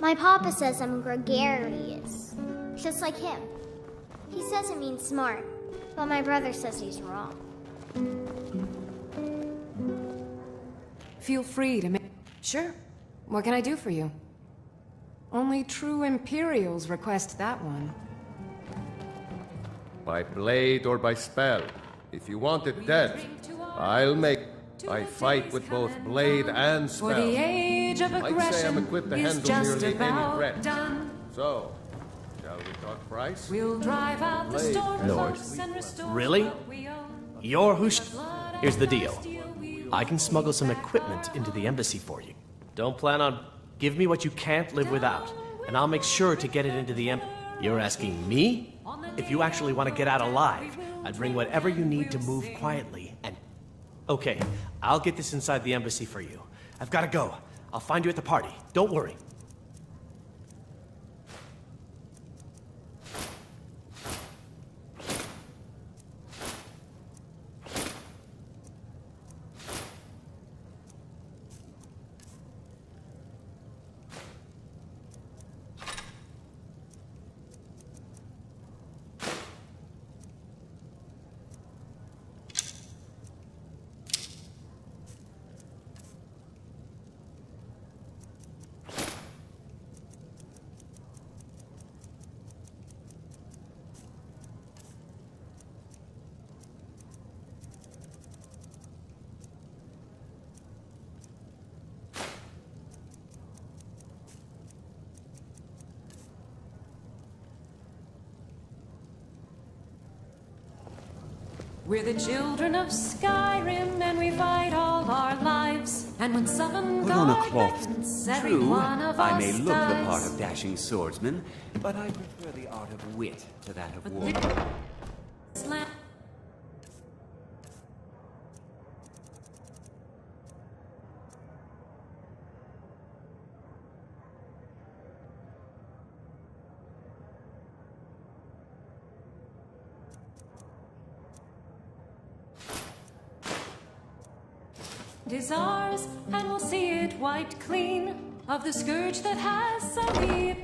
My papa says I'm gregarious, just like him. He says it means smart, but my brother says he's wrong. Feel free to make... Sure. What can I do for you? Only true Imperials request that one. By blade or by spell. If you want it dead, I'll make... I fight with both blade and spell. For the age of I'd say I'm aggression equipped to is handle just nearly any about threat. done. So, shall we talk price? We'll drive out the storm Lord. clouds and restore Really? what we own. You're who Here's the deal. I can smuggle some equipment into the embassy for you. Don't plan on... Give me what you can't live without, and I'll make sure to get it into the You're asking me? If you actually want to get out alive, I'd bring whatever you need to move quietly and... Okay, I'll get this inside the embassy for you. I've got to go. I'll find you at the party. Don't worry. We're the children of Skyrim, and we fight all our lives. And when someone Put on a God cloth. reigns, every True, one of I us may look the part dies. of dashing swordsman, but I prefer the art of wit to that of war. Slam- is ours, and we'll see it wiped clean of the scourge that has so deep.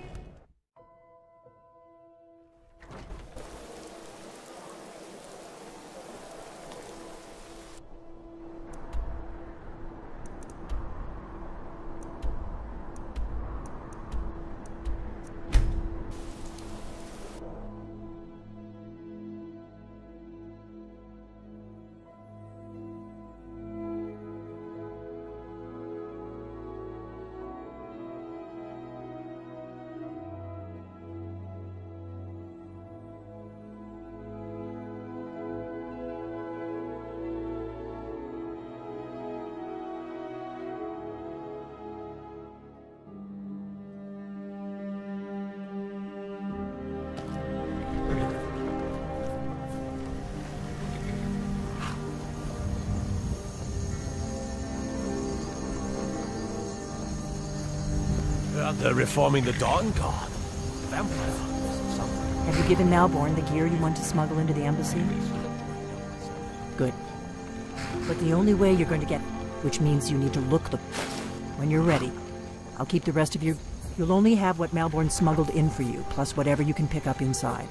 They're reforming the Dawn Guard. Vampire. Have you given Malborn the gear you want to smuggle into the embassy? Good. But the only way you're going to get... Which means you need to look the... When you're ready. I'll keep the rest of your... You'll only have what Malborn smuggled in for you, plus whatever you can pick up inside.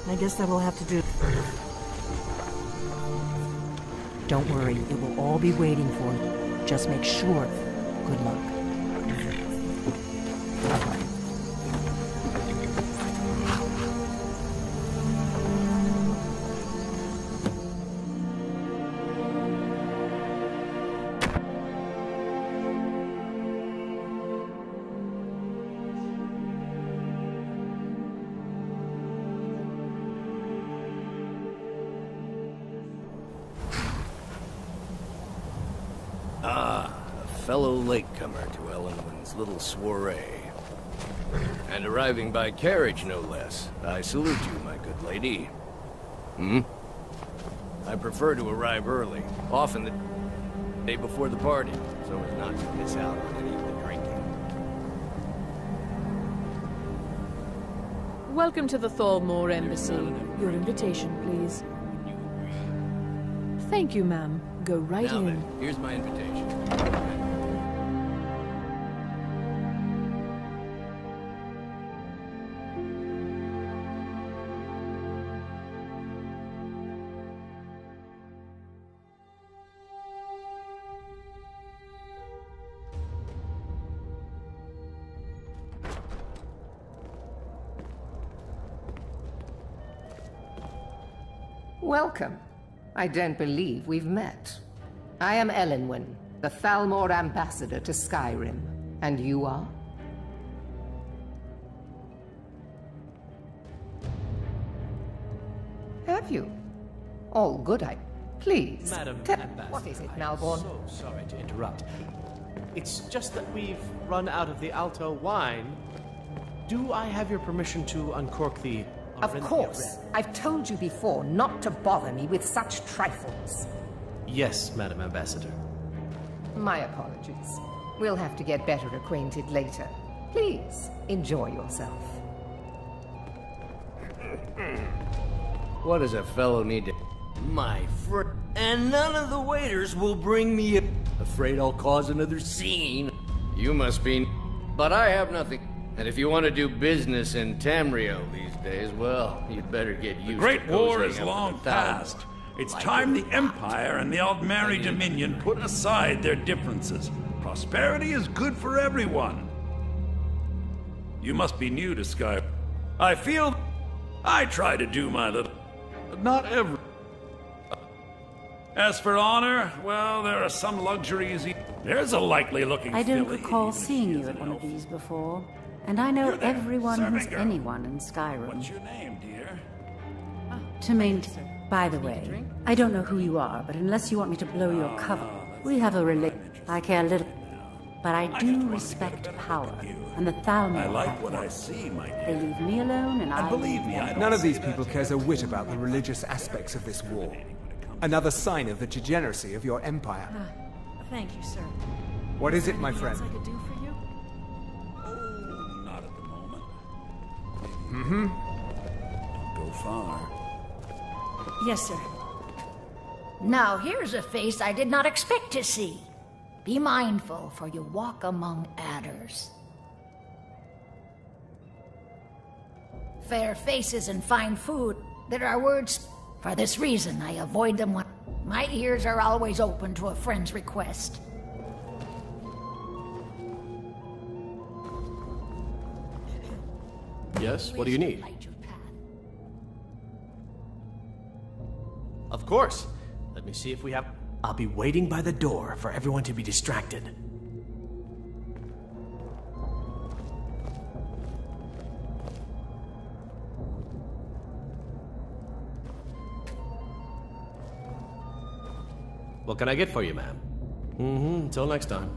I guess that will have to do. Don't worry, it will all be waiting for you. Just make sure. Good luck. Fellow latecomer to Ellenwyn's little soiree. And arriving by carriage, no less. I salute you, my good lady. I prefer to arrive early. Often the... Day before the party, so as not to miss out on any of the drinking. Welcome to the Thalmor Embassy. Your invitation, please. Thank you, ma'am. Go right Now in. then, here's my invitation. Welcome. I don't believe we've met. I am Elenwen, the Thalmor ambassador to Skyrim. And you are? Have you? All good, Please, Madam tell Ambassador, what is it, I Malborn? am so sorry to interrupt. It's just that we've run out of the Alto wine. Do I have your permission to uncork the... Of course. Red? I've told you before not to bother me with such trifles. Yes, Madam Ambassador. My apologies. We'll have to get better acquainted later. Please, enjoy yourself. What does a fellow need to... My friend... And none of the waiters will bring me a... Afraid I'll cause another scene. You must be... But I have nothing... And if you want to do business in Tamriel these days, well, you'd better get used to... The Great War cozying is up long with the Thalmor. past. It's time the Empire and the Aldmeri Dominion put aside their differences. Prosperity is good for everyone. You must be new to Sky. I feel... I try to do my little... But not every... As for honor, well, there are some luxuries... There's a likely-looking I don't filly, recall even if she seeing is you at an one of elf. these before. And I know You're there, everyone who's serving girl. anyone in Skyrim. What's your name, dear? To maintain... By the way, I don't know who you are, but unless you want me to blow your cover, we have a relation. I care little. But I do respect power, and the Thalmor I like have what that. I see, my They dear. leave me alone, and I... And believe me, I don't None of say these that people to cares a whit about the religious aspects of this war. Another sign of the degeneracy of your empire. Thank you, sir. What is it, my friend? I could do for you? Oh, not at the moment. Don't go far. Yes, sir. Now here's a face I did not expect to see. Be mindful, for you walk among adders. Fair faces and fine food, there are words. For this reason, I avoid them when... My ears are always open to a friend's request. Yes, what do you need? Light your path. Of course. Let me see if we have... I'll be waiting by the door for everyone to be distracted. What can I get for you, ma'am? Until next time.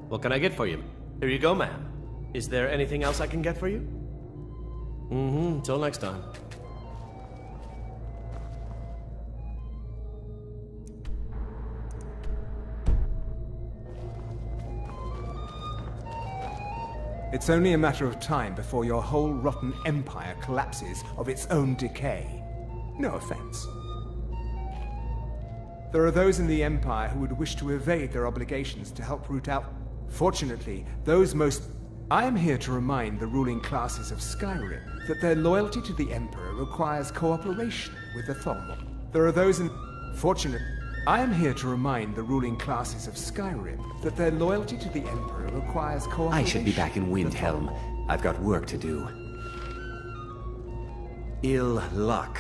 What can I get for you? Here you go, ma'am. Is there anything else I can get for you? Until next time. It's only a matter of time before your whole rotten empire collapses of its own decay. No offense. There are those in the Empire who would wish to evade their obligations to help root out... Fortunately, those most... I am here to remind the ruling classes of Skyrim that their loyalty to the Emperor requires cooperation with the Thalmor. There are those in... Fortunately, I am here to remind the ruling classes of Skyrim that their loyalty to the Emperor requires cooperation... I should be back in with the Windhelm. Thalmor. I've got work to do. Ill luck.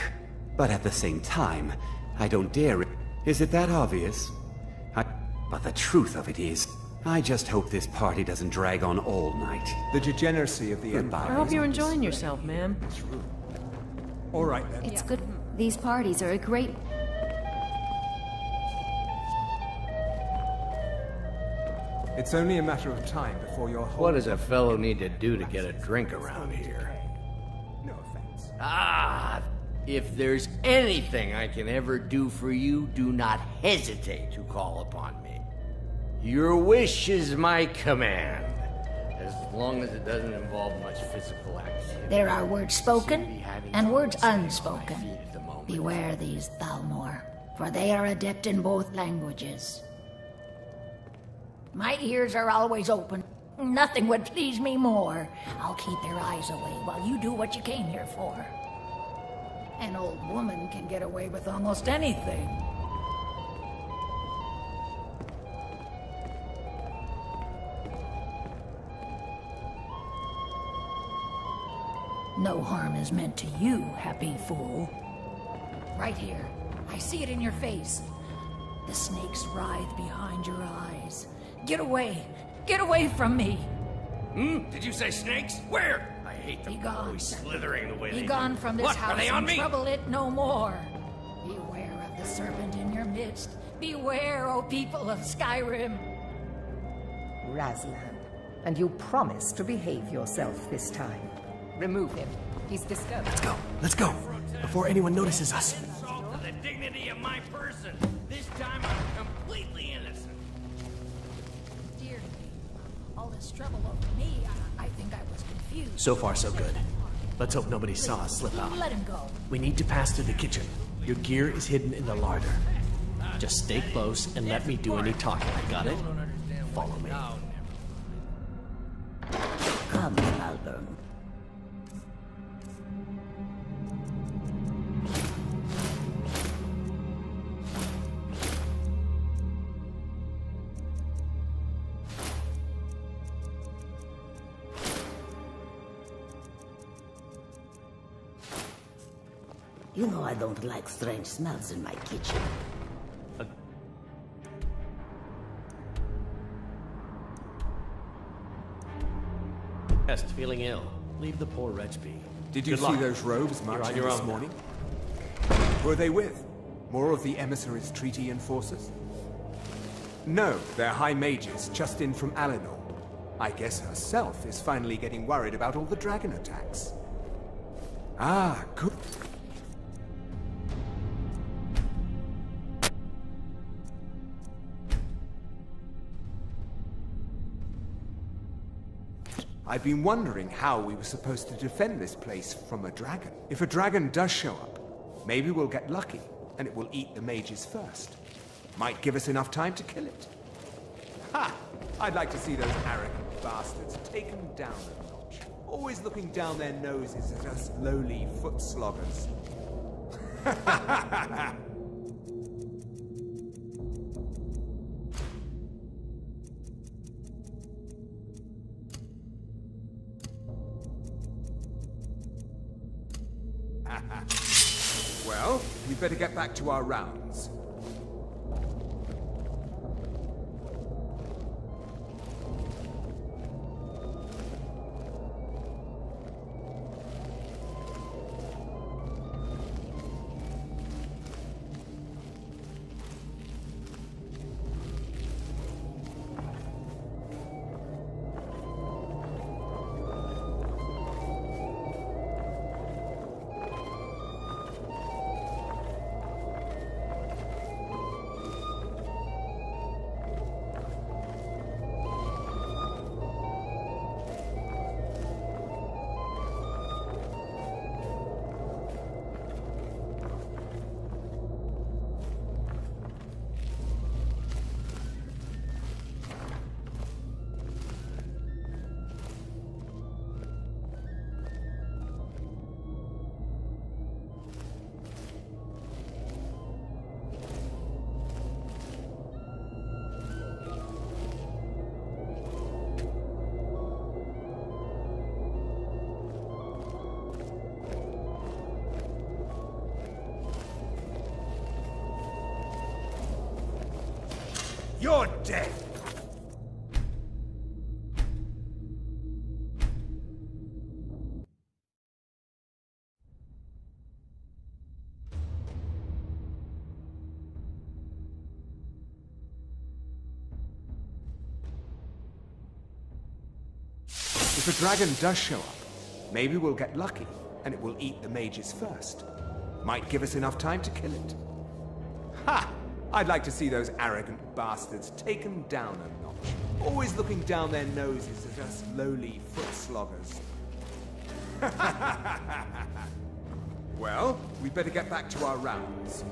But at the same time, I don't dare... Is it that obvious? But the truth of it is, I just hope this party doesn't drag on all night. The degeneracy of the Goodbye. Empire... I hope is you're on enjoying display. yourself, ma'am. All right, then. It's good. These parties are a great... It's only a matter of time before your whole... What does a fellow need to do to get a drink around here? No offense. Ah, If there's anything I can ever do for you, do not hesitate to call upon me. Your wish is my command, as long as it doesn't involve much physical action. There are words spoken and words unspoken. Beware these Thalmor, for they are adept in both languages. My ears are always open. Nothing would please me more. I'll keep their eyes away while you do what you came here for. An old woman can get away with almost anything. No harm is meant to you, happy fool. Right here. I see it in your face. The snakes writhe behind your eyes. Get away! Get away from me! Did you say snakes? Where? I hate them. Always slithering the way they do. Be gone from this house Are they on and me? trouble it no more. Beware of the serpent in your midst. Beware, O people of Skyrim. Razlan, and you promise to behave yourself this time. Remove him. He's disturbed. Let's go. Let's go. Before anyone notices us. Insult to the dignity of my person. This time I'm completely innocent. Dear me. All this trouble over me, I think I was confused. So far, so good. Let's hope nobody saw us slip out. Let him go. We need to pass through the kitchen. Your gear is hidden in the larder. Just stay close and let me do any talking. Got it? Follow me. Come, Malburn. You know I don't like strange smells in my kitchen. Pest, feeling ill. Leave the poor wretch be. Did you Good see luck. those robes You're on marching your this own morning? Who are they with? More of the emissaries' treaty enforcers? No, they're high mages, just in from Alinor. I guess herself is finally getting worried about all the dragon attacks. Ah, good. I've been wondering how we were supposed to defend this place from a dragon. If a dragon does show up, maybe we'll get lucky, and it will eat the mages first. Might give us enough time to kill it. Ha! I'd like to see those arrogant bastards taken down a notch. Always looking down their noses at us lowly foot sloggers. Well, we'd better get back to our rounds. You're dead! If a dragon does show up, maybe we'll get lucky, and it will eat the mages first. Might give us enough time to kill it. Ha! I'd like to see those arrogant bastards taken down a notch. Always looking down their noses at us lowly foot sloggers. Well, we better get back to our rounds.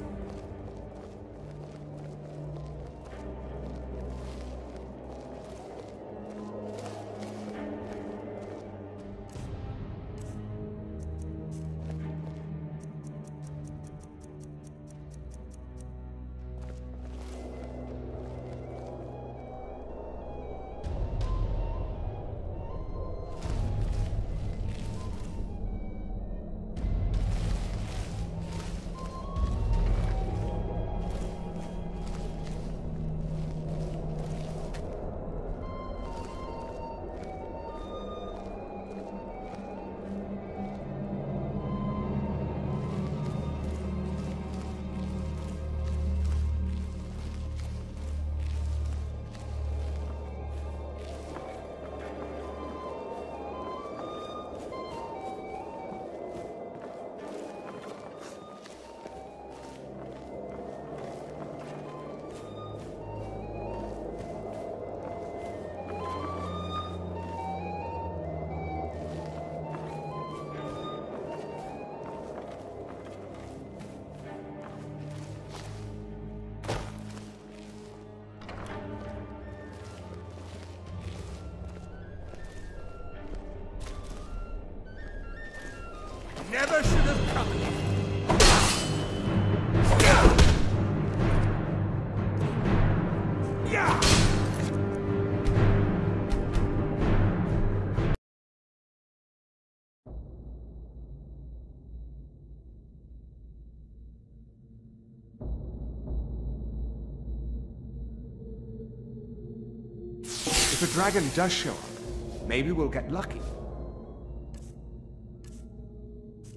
Never should have come here. Yeah. If a dragon does show up, maybe we'll get lucky.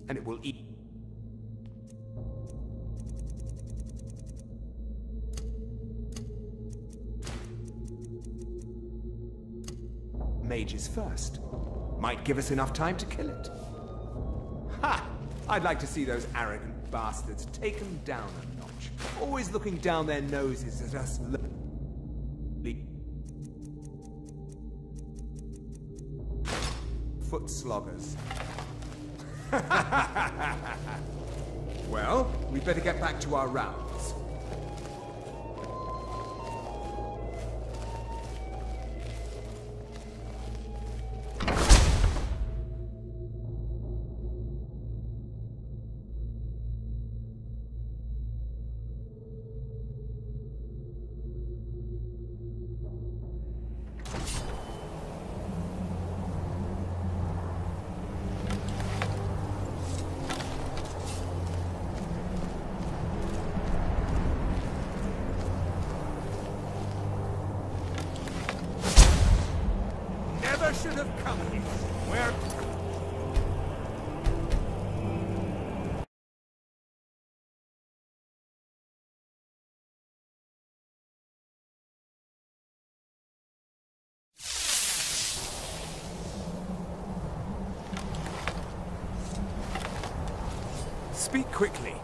And it will eat. Mages first. Might give us enough time to kill it. Ha! I'd like to see those arrogant bastards taken down a notch. Always looking down their noses at us foot sloggers. Well, we better get back to our rounds. Should have come here. Where? Speak quickly.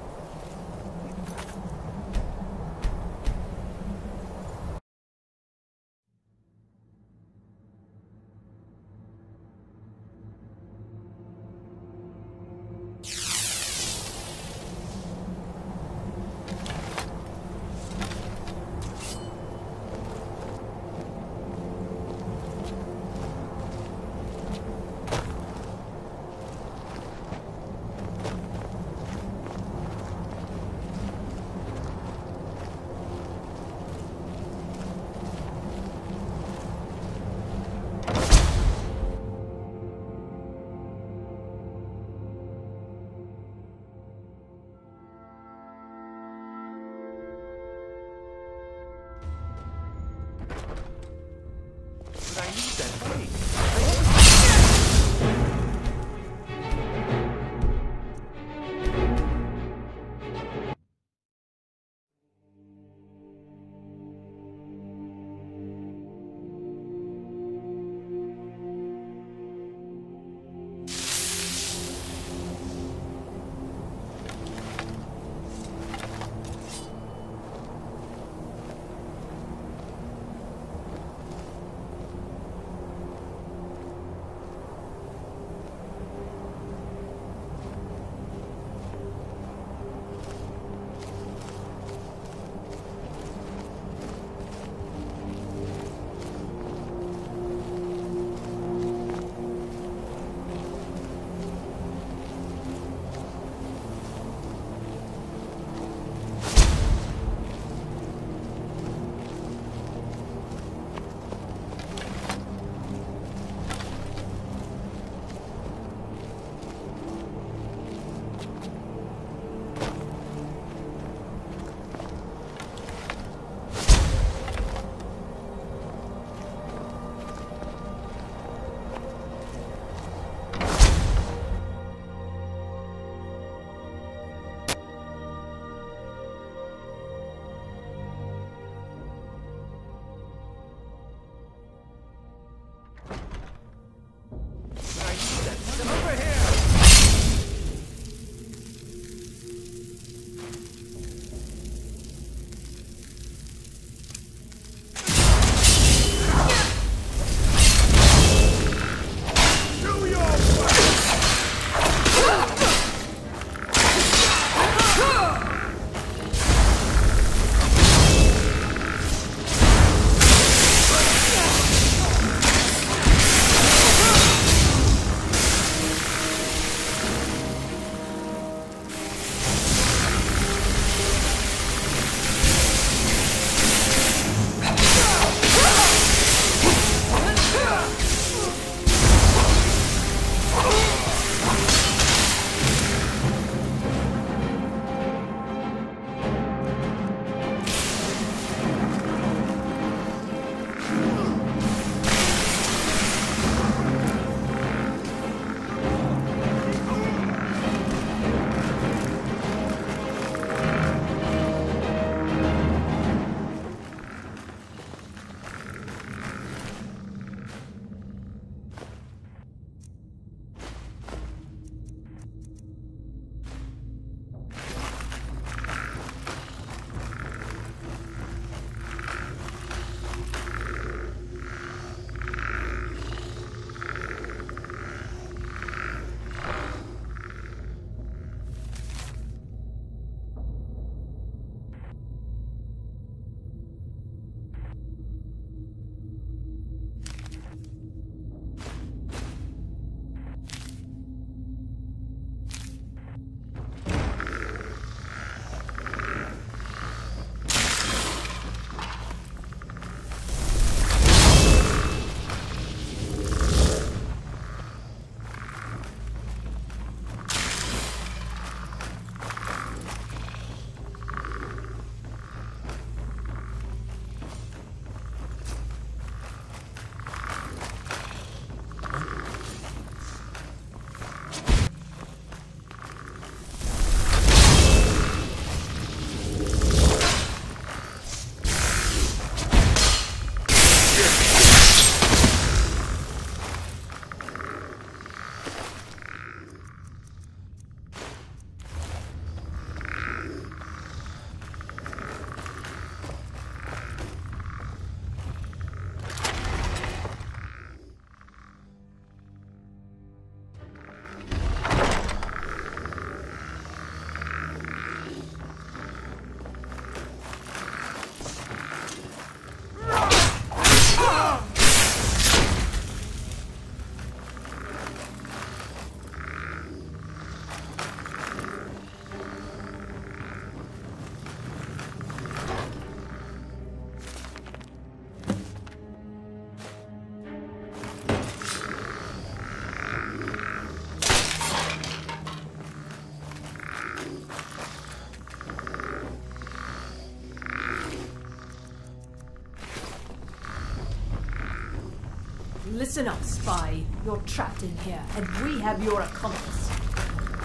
Listen up, spy. You're trapped in here, and we have your accomplice.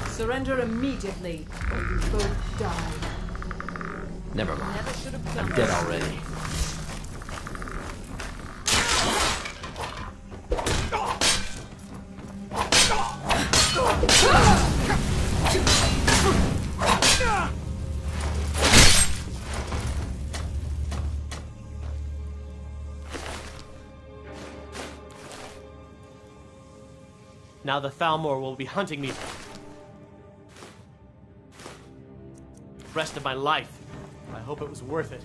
Surrender immediately, or you both die. Never mind. I'm dead already. Now the Thalmor will be hunting me the rest of my life. I hope it was worth it.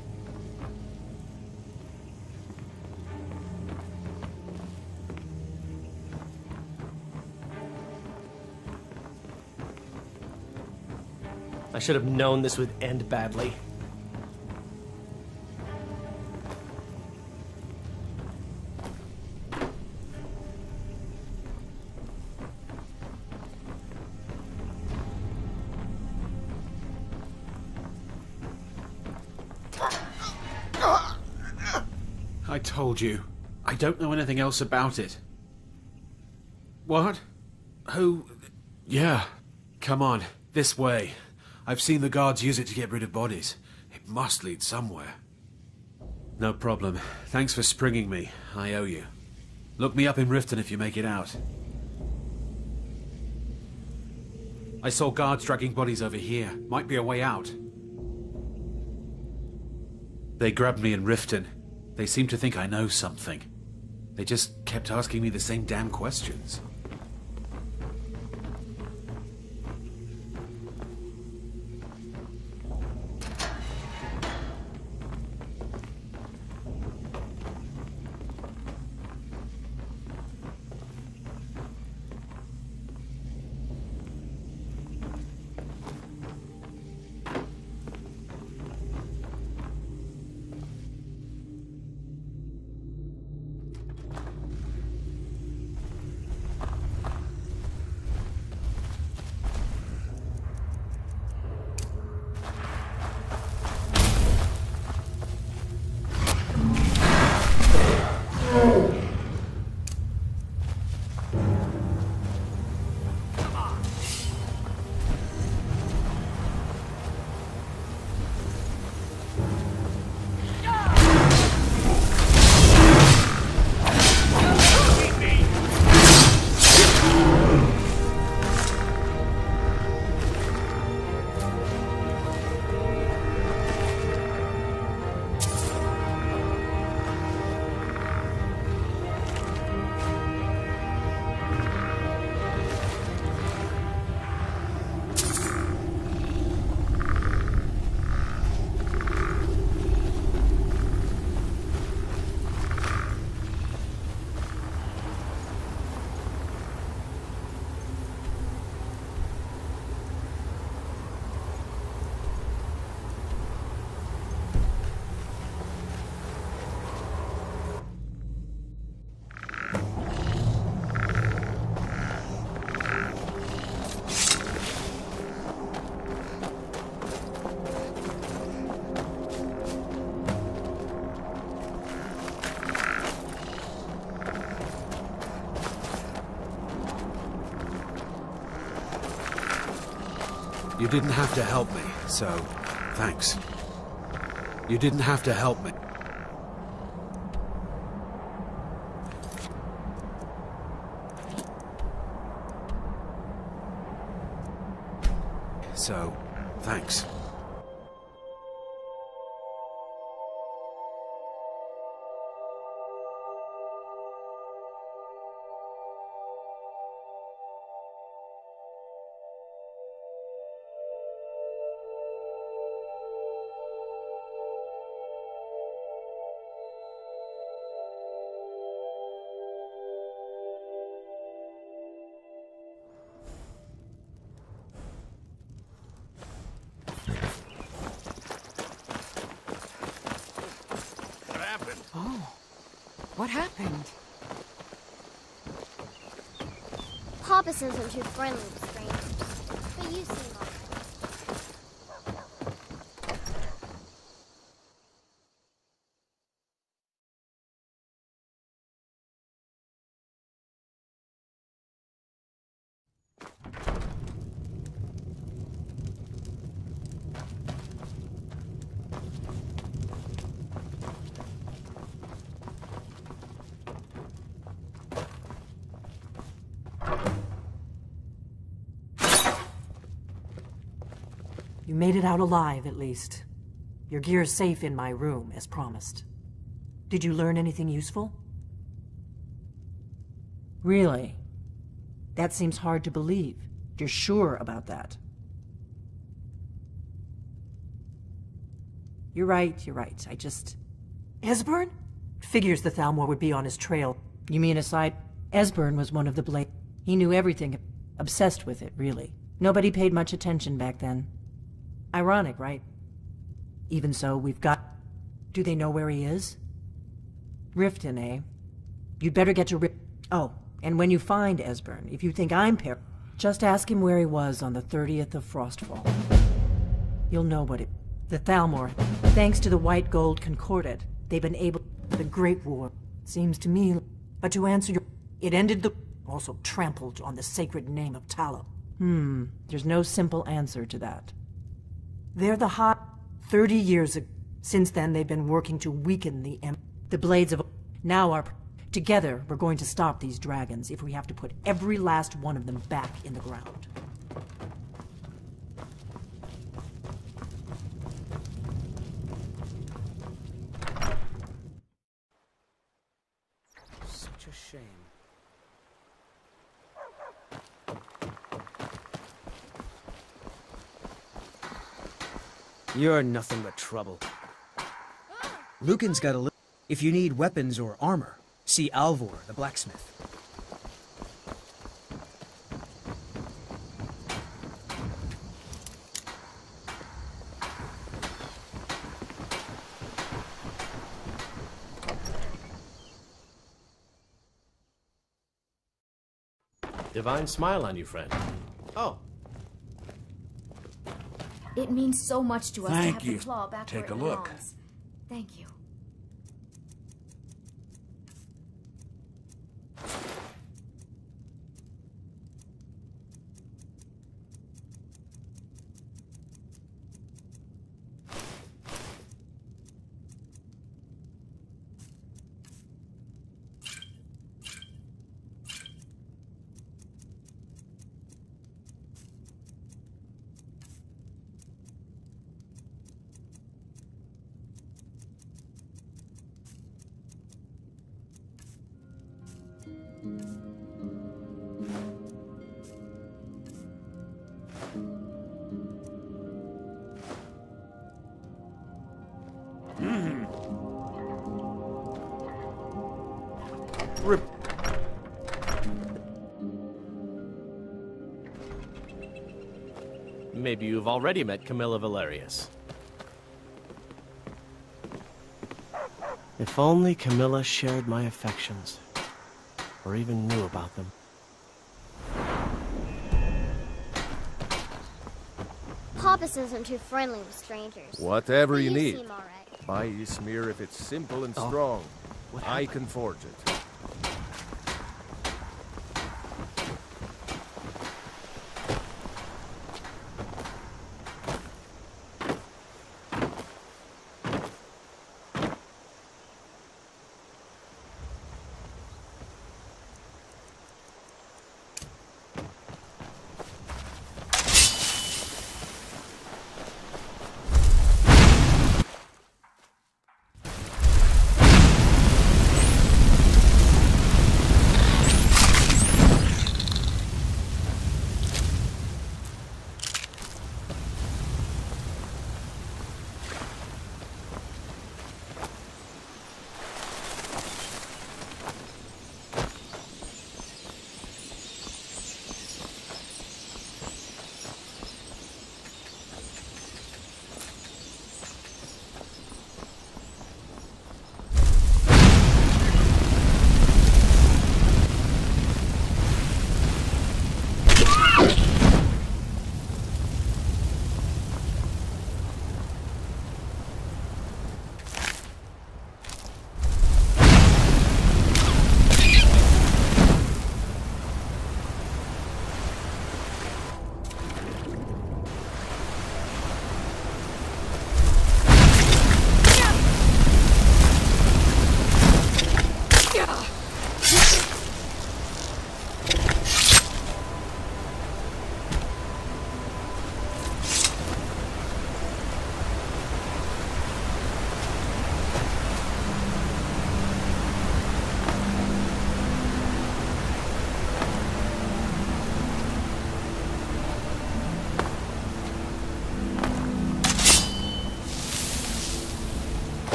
I should have known this would end badly. I told you. I don't know anything else about it. What? Who? Yeah. Come on, this way. I've seen the guards use it to get rid of bodies. It must lead somewhere. No problem. Thanks for springing me. I owe you. Look me up in Riften if you make it out. I saw guards dragging bodies over here. Might be a way out. They grabbed me in Riften. They seem to think I know something. They just kept asking me the same damn questions. You didn't have to help me, so thanks. You didn't have to help me. So, thanks. What happened? Papa says I'm too friendly with strangers, but you seem alright. You made it out alive, at least. Your gear's safe in my room, as promised. Did you learn anything useful? Really? That seems hard to believe. You're sure about that? You're right. I just... Esbern? Figures the Thalmor would be on his trail. You mean aside? Esbern was one of the Blade. He knew everything. Obsessed with it, really. Nobody paid much attention back then. Ironic, right? Even so, we've got... Do they know where he is? Riften, eh? You'd better get to Oh, and when you find Esbern, if you think I'm just ask him where he was on the 30th of Frostfall. You'll know what it... The Thalmor, thanks to the White Gold Concordat, they've been able... The Great War, seems to me... But to answer your... It ended the... Also trampled on the sacred name of Talo. There's no simple answer to that. They're the hot... 30 years ago. Since then, they've been working to weaken the Blades of... Now our... Together, we're going to stop these dragons if we have to put every last one of them back in the ground. Such a shame. You're nothing but trouble. Lucan's got a little... If you need weapons or armor, see Alvor, the blacksmith. Divine smile on you, friend. Oh. It means so much to us to Thank have you. the claw back Take where a it look. belongs. Thank you. Maybe you've already met Camilla Valerius. If only Camilla shared my affections, or even knew about them. Papas isn't too friendly with strangers. Whatever But you need. seem all right. Buy Ysmir if it's simple and strong. I can forge it.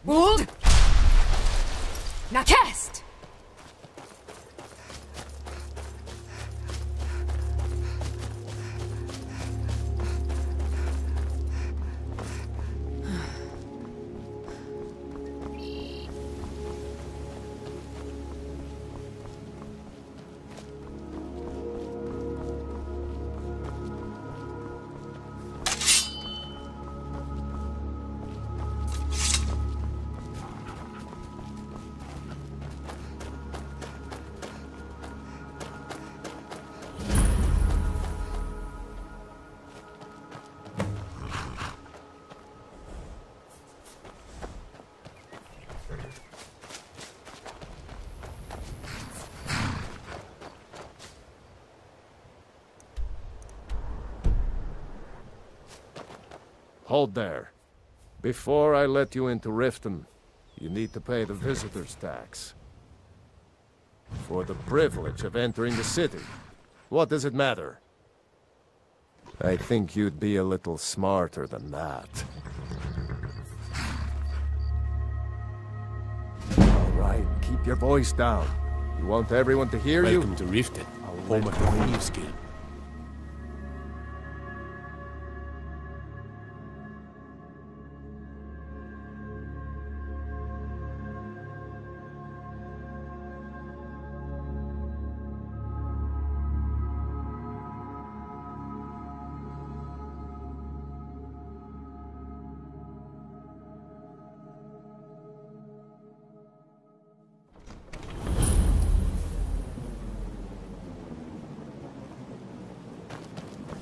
Hold! Now cast! Hold there. Before I let you into Riften, you need to pay the visitor's tax. For the privilege of entering the city. What does it matter? I think you'd be a little smarter than that. All right, keep your voice down. You want everyone to hear you? Welcome to Riften, home of the Thieves Guild.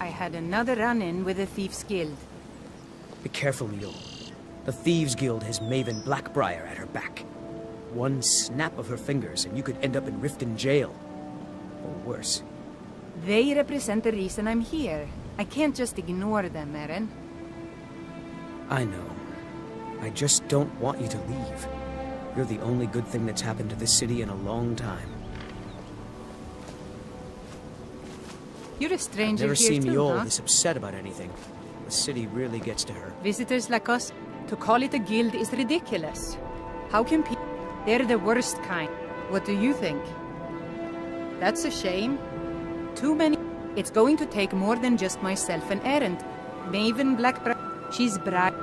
I had another run-in with the Thieves Guild. Be careful, Mule. The Thieves Guild has Maven Blackbriar at her back. One snap of her fingers and you could end up in Riften jail. Or worse. They represent the reason I'm here. I can't just ignore them, Eren. I know. I just don't want you to leave. You're the only good thing that's happened to this city in a long time. You're a stranger Never here seen too, Mule huh? this upset about anything. The city really gets to her. Visitors like us, to call it a guild is ridiculous. How can people... They're the worst kind. What do you think? That's a shame. Too many... It's going to take more than just myself and Eren. Maven Blackbriar, she's bright.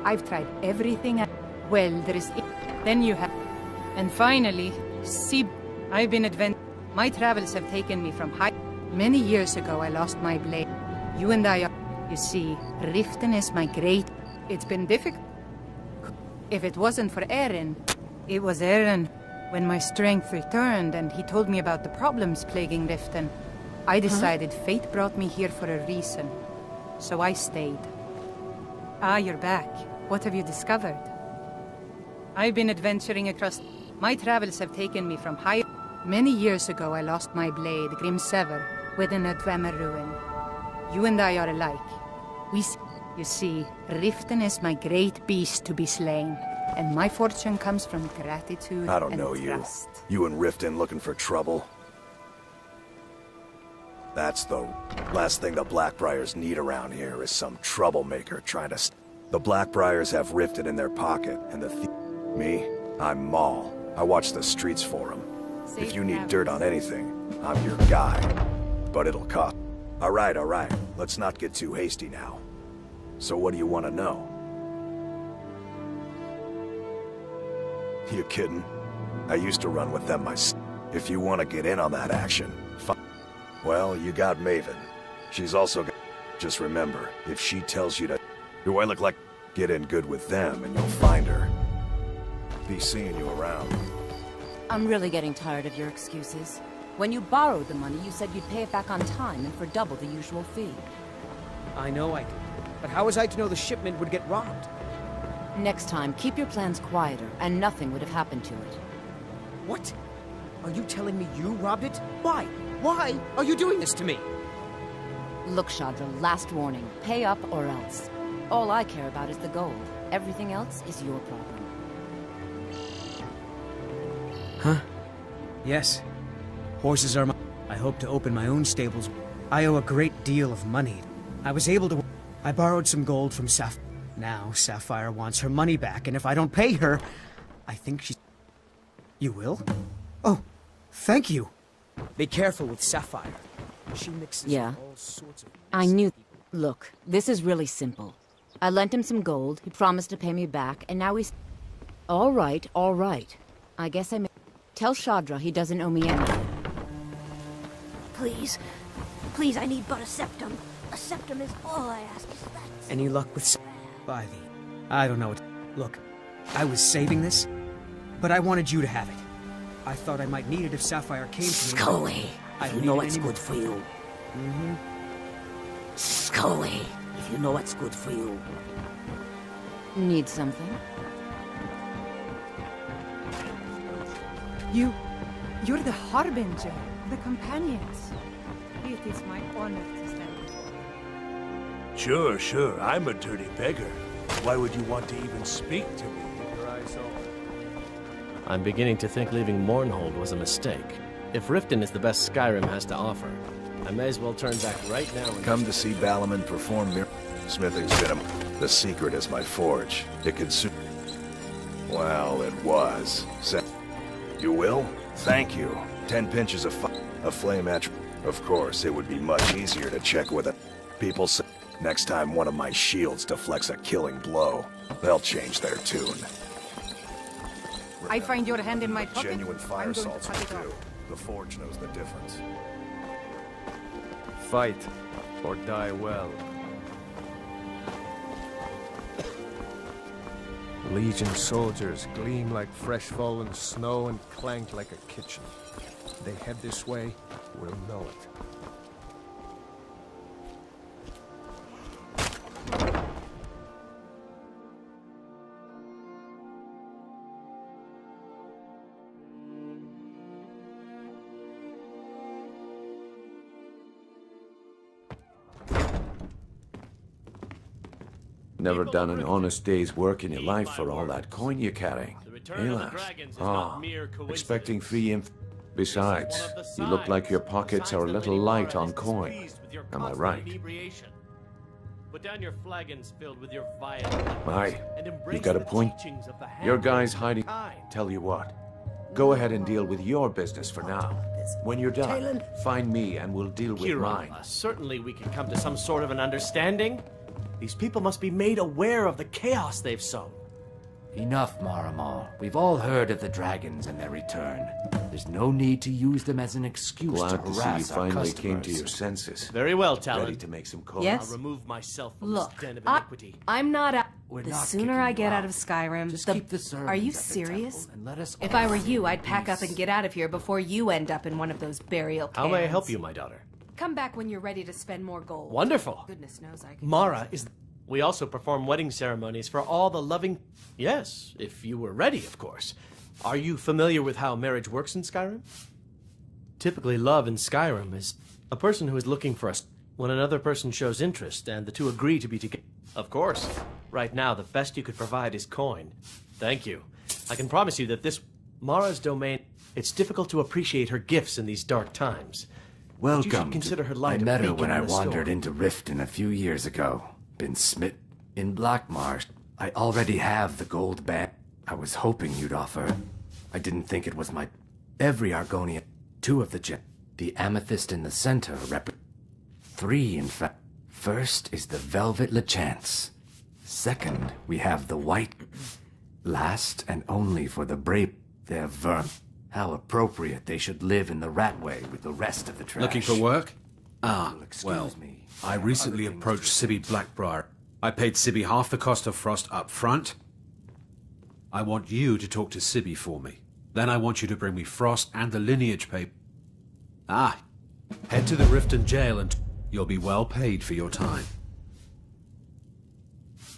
I've tried everything. Well, there is... Then you have... And finally, see... I've been My travels have taken me from high... Many years ago, I lost my blade. You and I are... You see, Riften is my great... It's been difficult. If it wasn't for Eren... It was Eren. When my strength returned and he told me about the problems plaguing Riften, I decided fate brought me here for a reason. So I stayed. Ah, you're back. What have you discovered? I've been adventuring across... My travels have taken me from high... Many years ago, I lost my blade, Grim Sever, within a Dwemer ruin. You and I are alike. You see, Riften is my great beast to be slain, and my fortune comes from gratitude I don't and know trust. you. You and Riften looking for trouble? That's the last thing the Blackbriars need around here is some troublemaker trying to... The Blackbriars have Riften in their pocket, and Me? I'm Maul. I watch the streets for them. If you need dirt on anything, I'm your guy. But it'll cost. All right. Let's not get too hasty now. So what do you want to know? You kidding? I used to run with them myself. If you want to get in on that action, fine. Well, you got Maven. She's also got... Just remember, if she tells you to... Do I look like... Get in good with them and you'll find her. Be seeing you around. I'm really getting tired of your excuses. When you borrowed the money, you said you'd pay it back on time and for double the usual fee. I know I did. But how was I to know the shipment would get robbed? Next time, keep your plans quieter, and nothing would have happened to it. What? Are you telling me you robbed it? Why? Why are you doing this to me? Look, Shadra, last warning. Pay up or else. All I care about is the gold. Everything else is your problem. Huh? Yes. Horses are my... I hope to open my own stables. I owe a great deal of money. I was able to... I borrowed some gold from Saf... Now Sapphire wants her money back, and if I don't pay her, I think she... You will? Oh, thank you. Be careful with Sapphire. She mixes Yeah. all sorts of... I knew... Look, this is really simple. I lent him some gold, he promised to pay me back, and now he's... All right, all right. I guess I may... Tell Shadra he doesn't owe me anything. Please. Please, I need but a septum. A septum is all I ask. Any luck with... By the... I don't know what... Look, I was saving this, but I wanted you to have it. I thought I might need it if Sapphire came to me. Scully, I you know what's good for you. Mm-hmm. Scully, if you know what's good for you. Need something? You're the Harbinger, the companions. It is my honor to stand before you. Sure, I'm a dirty beggar. Why would you want to even speak to me? I'm beginning to think leaving Mournhold was a mistake. If Riften is the best Skyrim has to offer, I may as well turn back right now and... Come to see Balaman perform smithing's been the secret is my forge. It could suit... Well, it was. You will? Thank you. 10 pinches of a flame etch. Of course, it would be much easier to check with it. People say next time one of my shields deflects a killing blow, they'll change their tune. I find your hand in my pocket. Genuine fire I'm going salts to cut it will do. off. The forge knows the difference. Fight, or die well. Legion soldiers gleam like fresh fallen snow and clank like a kitchen. They head this way, we'll know it. Never done an honest day's work in your life for all that coin you're carrying. Hey, lass? Expecting free inf... Besides, you look like your pockets are a little light on coin. Am I right? Put down your flagons filled with your vile... Aye, you've got a point. Your guy's hiding... Tell you what, go ahead and deal with your business for now. When you're done, find me and we'll deal with mine. Certainly we can come to some sort of an understanding. These people must be made aware of the chaos they've sown. Enough, Maramal. We've all heard of the dragons and their return. There's no need to use them as an excuse Glad to to see you harass our finally customers. came to your senses. Very well, Talon. Ready to make some calls. Yes? I'll remove myself from Look, this den of iniquity. I'm not out. We're The not sooner kicking I you get out out. of Skyrim, Just keep the servants Are you at the serious? temple and let us If all I were live you, in I'd pack up peace. and get out of here before you end up in one of those burial cans. How may I help you, my daughter? Come back when you're ready to spend more gold. Wonderful. Goodness knows I can. Mara is... We also perform wedding ceremonies for all the loving... Yes, if you were ready, of course. Are you familiar with how marriage works in Skyrim? Typically, love in Skyrim is a person who is looking for us when another person shows interest and the two agree to be together. Of course. Right now, the best you could provide is coin. Thank you. I can promise you that this Mara's domain, it's difficult to appreciate her gifts in these dark times. But you should Welcome. consider her light I a met her beacon when I in the wandered storm. into Riften a few years ago. Been smit in Blackmarsh. I already have the gold bag. I was hoping you'd offer. I didn't think it was my... Every Argonian. 2 of the gem. The amethyst in the center 3, in fact. First is the Velvet Lechance. Second, we have the white... Last and only for the brave... They're verm. How appropriate they should live in the Ratway with the rest of the trash. Looking for work? Ah, Excuse well, me. I recently approached Sibby Blackbriar. I paid Sibby half the cost of Frost up front. I want you to talk to Sibby for me. Then I want you to bring me Frost and the lineage paper. Ah, head to the Riften jail and you'll be well paid for your time.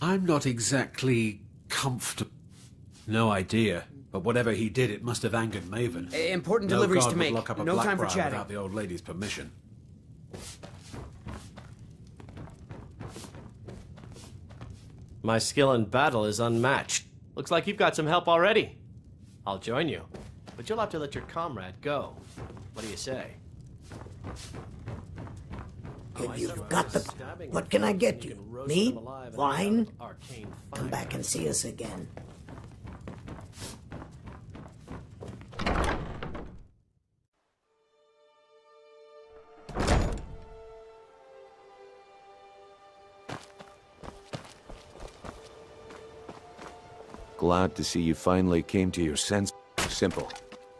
I'm not exactly comfortable. No idea. But whatever he did, it must have angered Maven. Important No deliveries guard to would make. lock up a No time for Blackbriar chatting. without the old lady's permission. My skill in battle is unmatched. Looks like you've got some help already. I'll join you, but you'll have to let your comrade go. What do you say? If you've got the... What can I get you? Meat? Wine? Come back and see us again. Glad to see you finally came to your sense. Simple.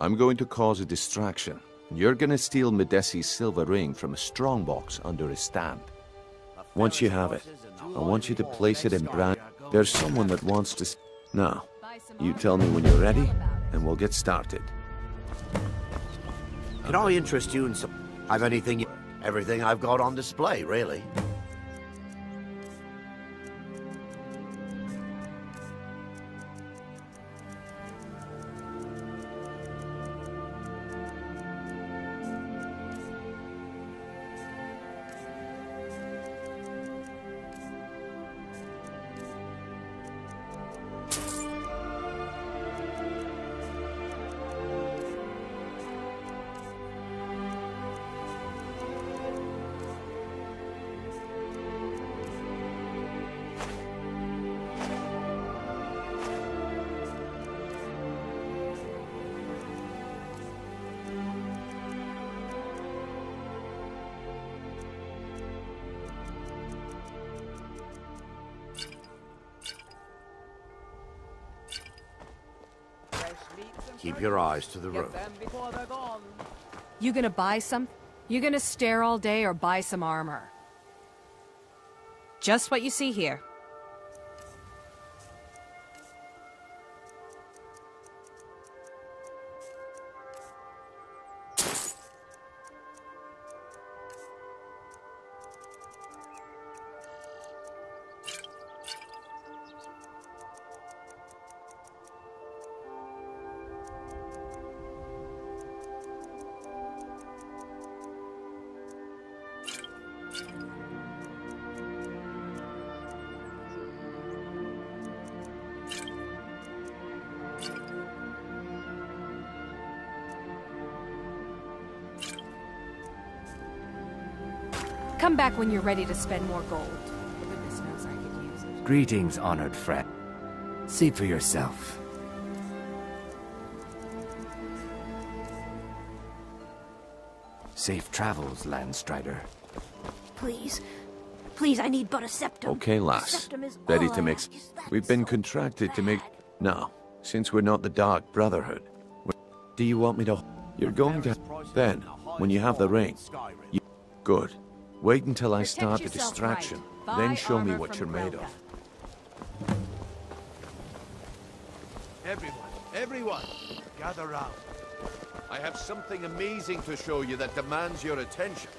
I'm going to cause a distraction. You're gonna steal Medesi's silver ring from a strongbox under his stand. Once you have it, I want you to place it in brand. There's someone that wants to... Now, you tell me when you're ready, and we'll get started. Can I interest you in some... I've anything... Everything I've got on display, really. Keep your eyes to the road. You gonna buy some? You gonna stare all day or buy some armor? Just what you see here. Come back when you're ready to spend more gold. Goodness knows I could use it. Greetings, honored friend. See for yourself. Safe travels, Landstrider. Please. Please, I need but a septum. Okay, lass. Ready to mix. We've been contracted to make... Now, since we're not the Dark Brotherhood, do you want me to... You're going to... Then, when you have the ring, you... Good. Wait until I start the distraction, then show me what you're made of. Everyone, gather round. I have something amazing to show you that demands your attention.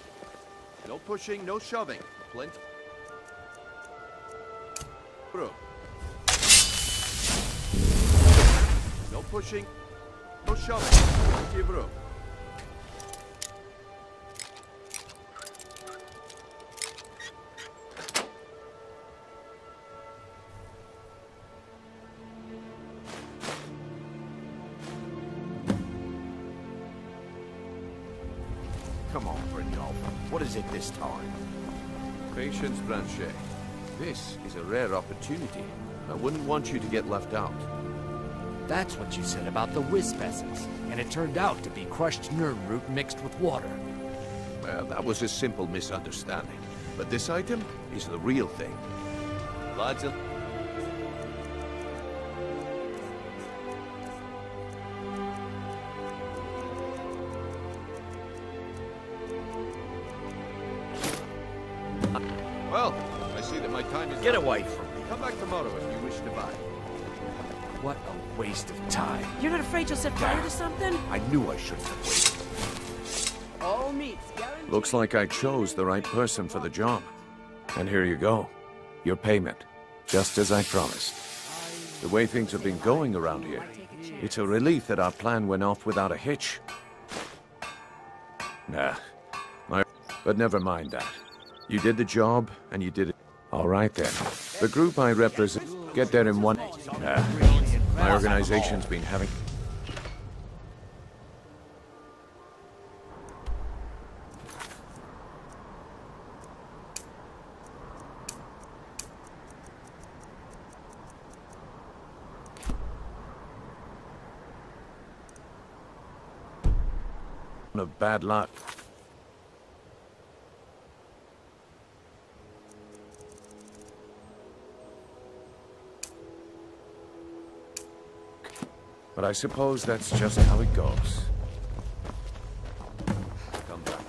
No pushing, no shoving. Plenty. Bro. No pushing, no shoving. Plenty, bro. Come on, Brynjolf. What is it this time? Patience, Blanchet. This is a rare opportunity. I wouldn't want you to get left out. That's what you said about the wisp essence, and it turned out to be crushed nerd root mixed with water. Well, that was a simple misunderstanding. But this item is the real thing. Lads, well, I see that my time is... Get away from me. Come back tomorrow if you wish to buy. What a waste of time. You're not afraid you'll set fire to something? I knew I shouldn't have waited. All meats guaranteed. Looks like I chose the right person for the job. And here you go. Your payment. Just as I promised. The way things have been going around here, it's a relief that our plan went off without a hitch. Nah. But never mind that. You did the job, and you did it. All right, then. The group I represent... Get there in one... Nah. My organization's been having... of bad luck. But I suppose that's just how it goes. Come back.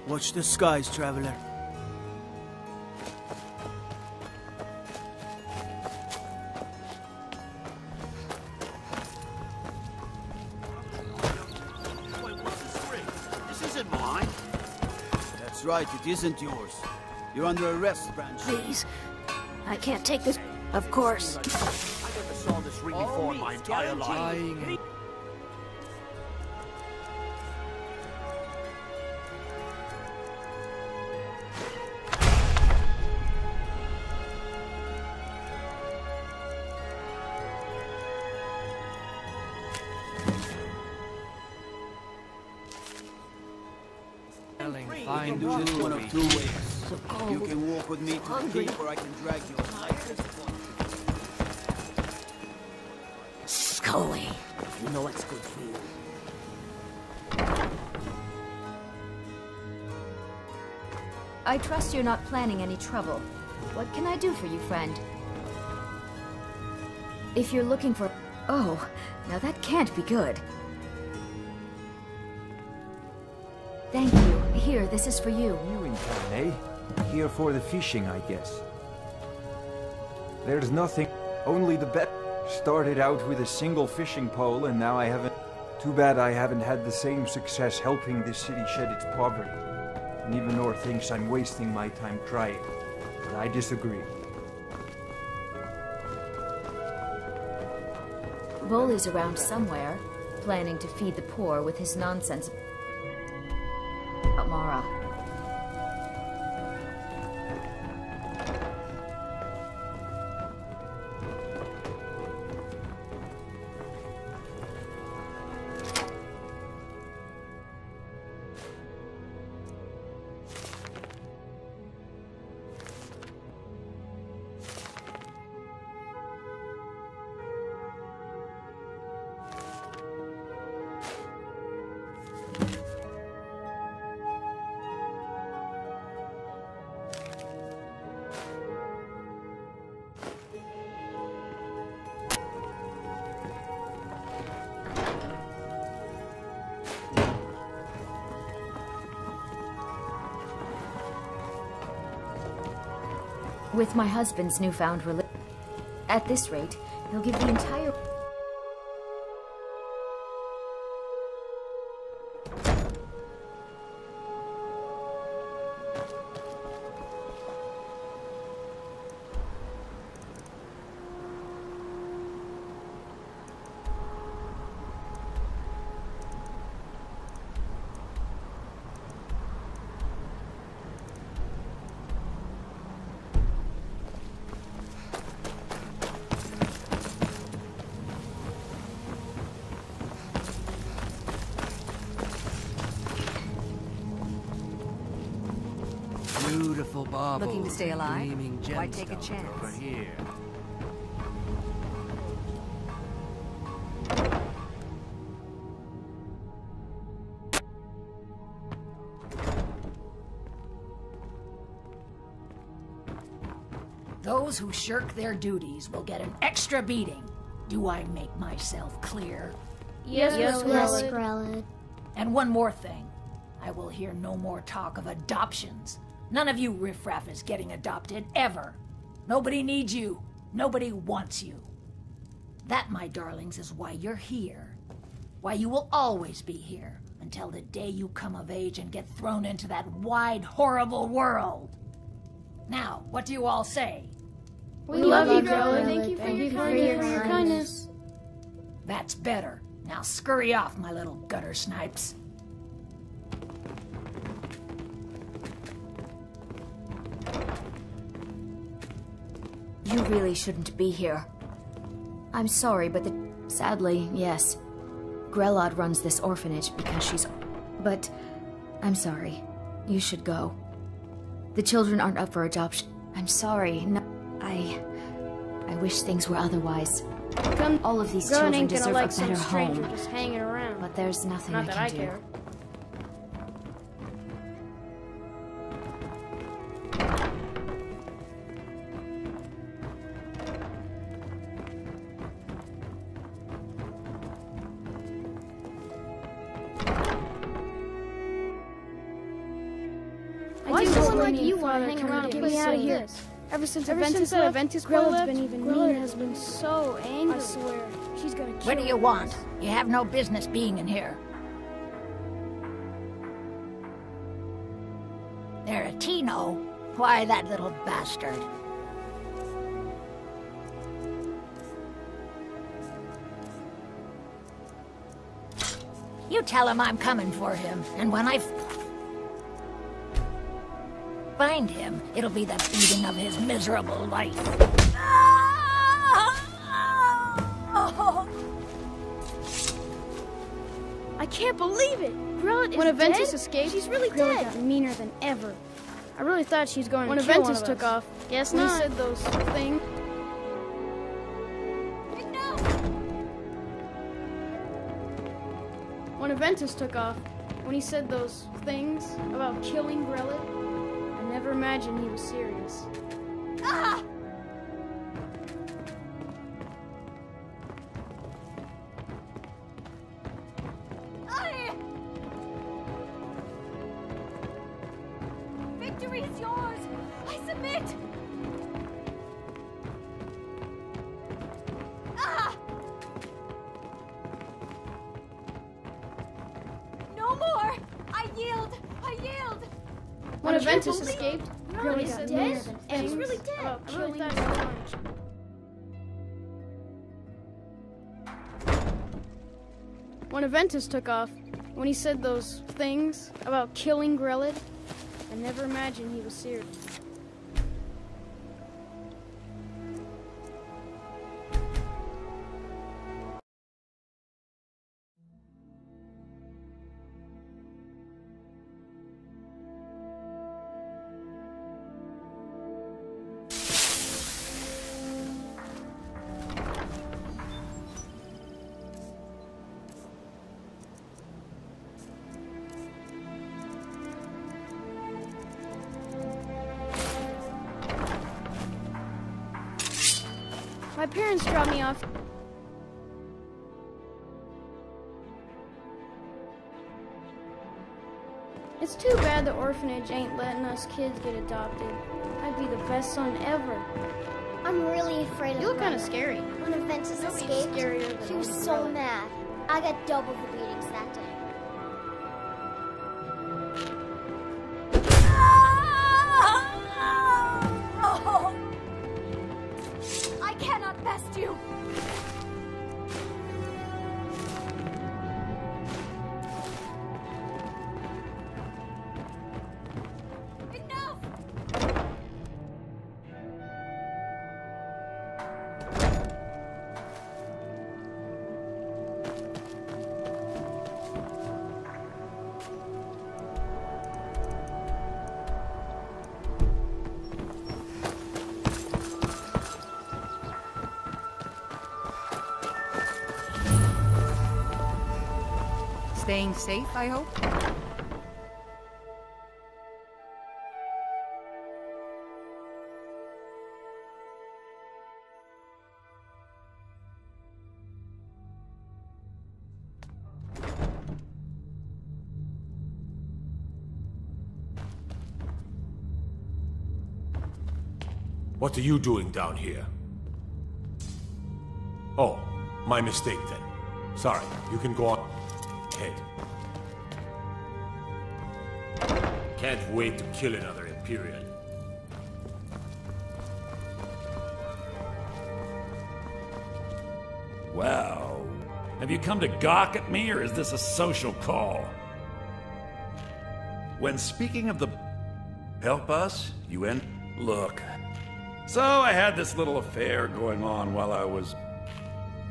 Watch the skies, traveler. This isn't mine. That's right, it isn't yours. You're under arrest, Branch. Please. I can't take this. Of course. I never saw this ring before in my entire life. We can do this one of two ways. You can walk with me to the keep, or I can drag you aside. Scully, you know what's good for you. I trust you're not planning any trouble. What can I do for you, friend? If you're looking for... Oh, now that can't be good. Thank you. Here, this is for you. New in town, eh? Here for the fishing, I guess. There's nothing, only the bet. Started out with a single fishing pole, and now I haven't... Too bad I haven't had the same success helping this city shed its poverty. And even Nor thinks I'm wasting my time trying. But I disagree. Vol is around somewhere, planning to feed the poor with his nonsense about Mara. With my husband's newfound religion, at this rate, he'll give the entire... Beautiful baubles. Looking to stay alive? Gleaming Why take a gemstones chance? over here. Those who shirk their duties will get an extra beating. Do I make myself clear? Yes, Grelid. And one more thing. I will hear no more talk of adoptions. None of you riffraff is getting adopted, ever. Nobody needs you. Nobody wants you. That, my darlings, is why you're here. Why you will always be here, until the day you come of age and get thrown into that wide, horrible world. Now, what do you all say? We love you, Grelid. Thank you for your kindness. That's better. Now scurry off, my little gutter snipes. You really shouldn't be here. I'm sorry, but sadly, yes. Grelod runs this orphanage because she's... But I'm sorry. You should go. The children aren't up for adoption. I'm sorry. No, I wish things were otherwise. All of these children deserve a better home. Just hanging around. But there's nothing I can do. Care. Why does someone like you want to hang around and get me out of here? Ever since Aventus Grella's been even mean. Has been so angry. I swear, she's gonna kill What do you want? You have no business being in here. Tino? Why, that little bastard. You tell him I'm coming for him, and when I find him, it'll be the beating of his miserable life. I can't believe it! Grella is when Aventus escaped, she's really Grella got meaner than ever. I really thought she was going to kill one of us. When Aventus took off, guess not. He said those things. When Aventus took off, when he said those things about killing Grella, I never imagined he was serious. Ah! Victory is yours! I submit! Ah! No more! I yield! I yield! When Aventus escaped, Grella got meaner than ever. She's really dead. I really thought she was going to... When Aventus took off, when he said those things about killing Grella, I never imagined he was serious. My parents dropped me off. It's too bad the orphanage ain't letting us kids get adopted. I'd be the best son ever. I'm really afraid of You look kind of scary. When Aventus escaped, she was so mad. I got double the beatings that day. I cannot best you! Staying safe, I hope? What are you doing down here? Oh, my mistake then. Sorry, you can go on. Can't wait to kill another Imperial. Well, have you come to gawk at me, or is this a social call? When speaking of the... help us, you end... Look, So I had this little affair going on while I was...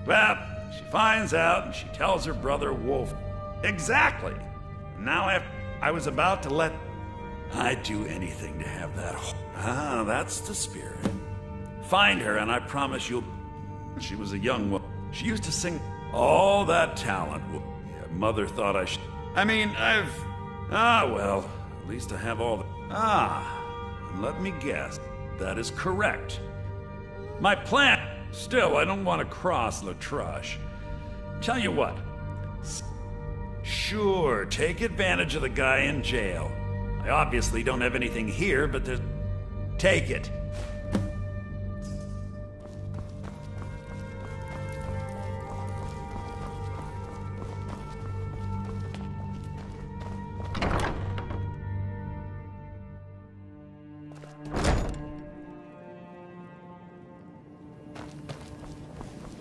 Well, she finds out and she tells her brother Wolf. Exactly. Now I was about to let... I'd do anything to have that... Ah, that's the spirit. Find her and I promise you'll... She was a young woman. She used to sing all that talent. Yeah, Mother thought I should... I mean, well, at least I have all the... And let me guess. That is correct. My plan... Still, I don't want to cross Latrush. Tell you what. Sure, take advantage of the guy in jail. I obviously don't have anything here, but there's... Take it.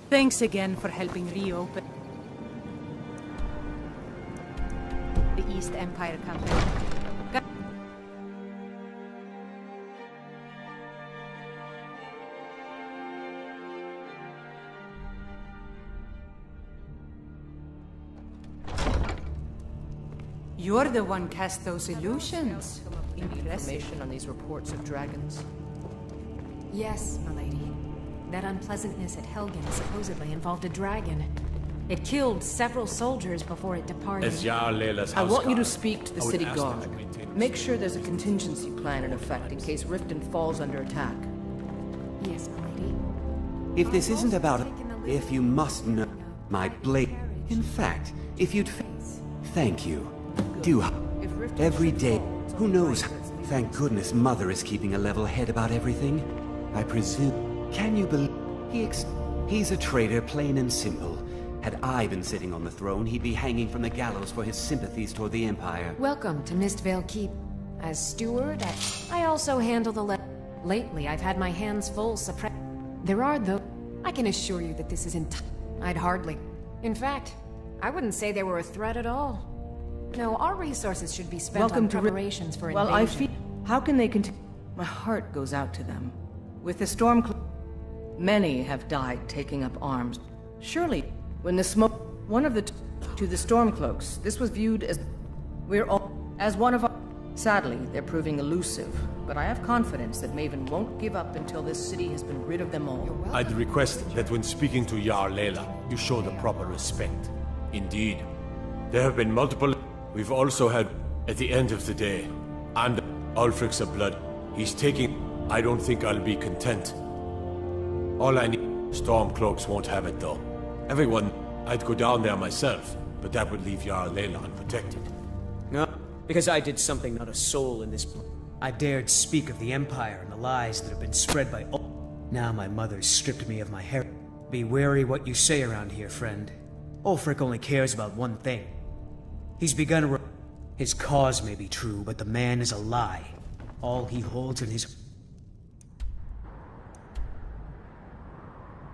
Thanks again for helping reopen the East Empire Company. You're the one cast those illusions. Information on these reports of dragons. Yes, my lady. That unpleasantness at Helgen supposedly involved a dragon. It killed several soldiers before it departed. As Jarl Layla's I want you to houseguard, speak to the I would city ask guard. them to maintain- Make sure there's a contingency plan in effect in case Riften falls under attack. Yes, my lady. If this isn't about... If you must know my blade... In fact, if you'd... Thank you. Do... Every day. Who knows? Thank goodness Mother is keeping a level head about everything. I presume... Can you believe... He's a traitor, plain and simple. Had I been sitting on the throne, he'd be hanging from the gallows for his sympathies toward the Empire. Welcome to Mistvale Keep. As steward, I also handle the Lately, I've had my hands full There are those... I can assure you that this isn't... I'd hardly... In fact, I wouldn't say they were a threat at all. No, our resources should be spent on preparations for invasion. Well, I feel... How can they continue? My heart goes out to them. With the storm... Many have died taking up arms. Surely, when the smoke... One of the... To the Stormcloaks, this was viewed as... We're all... As one of our... Sadly, they're proving elusive. But I have confidence that Maven won't give up until this city has been rid of them all. I'd request that when speaking to Jarl Layla, you show the proper respect. Indeed. There have been multiple... We've also had... At the end of the day... And... Ulfric's a blood. He's taking... I don't think I'll be content. All I need... Stormcloaks won't have it, though. Everyone... I'd go down there myself, but that would leave Jarl Layla unprotected. No, because I did something not a soul in this... I dared speak of the Empire and the lies that have been spread by... Now my mother's stripped me of my heritage. Be wary what you say around here, friend. Ulfric only cares about one thing. He's begun a... His cause may be true, but the man is a lie. All he holds in his...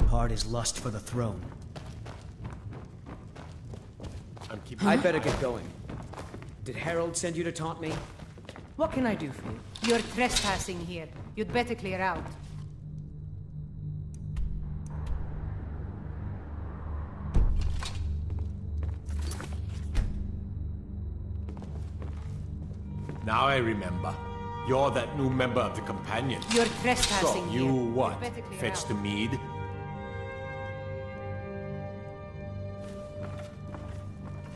heart is lust for the throne. I'd better get going. Did Harold send you to taunt me? What can I do for you? You're trespassing here. You'd better clear out. Now I remember. You're that new member of the Companion. You're trespassing So, here. you what? You'd better clear Fetch out. the mead?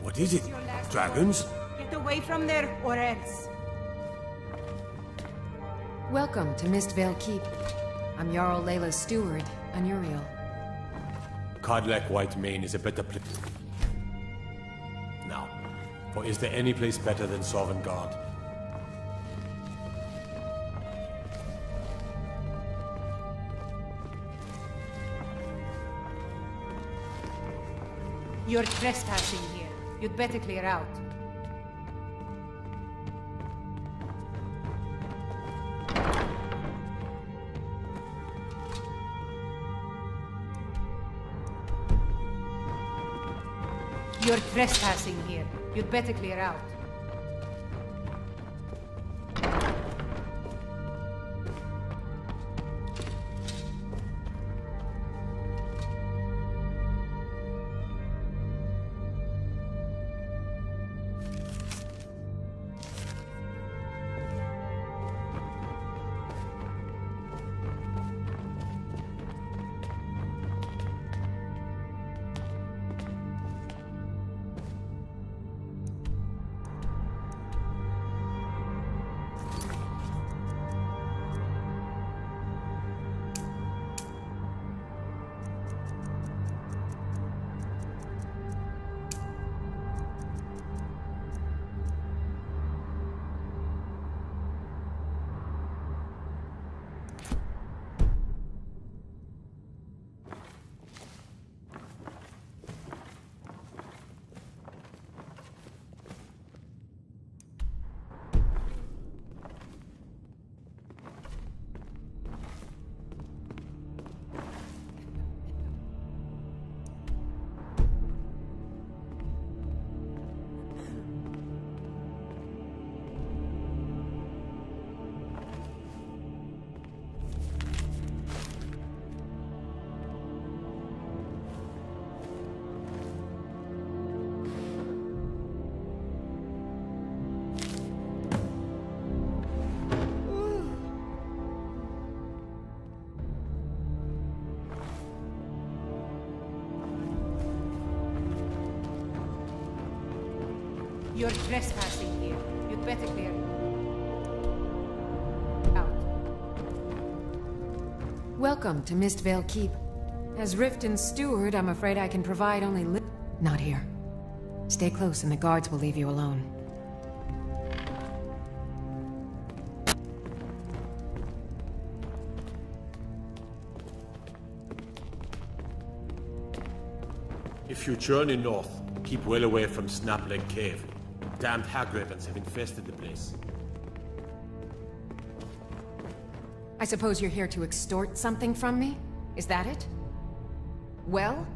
What is it? Dragons? Get away from there, or else. Welcome to Mistvale Keep. I'm Jarl Layla's steward, Anuriel. Codlac Whitemane is a better place. Now, for is there any place better than Sovngarde? You're trespassing here. You'd better clear out. You're trespassing here. You'd better clear out. You're trespassing here. You'd better clear out. Welcome to Mistvale Keep. As Riften's steward, I'm afraid I can provide only Not here. Stay close and the guards will leave you alone. If you journey north, keep well away from Snapleg Cave. Damned hag-ravens have infested the place. I suppose you're here to extort something from me? Is that it? Well,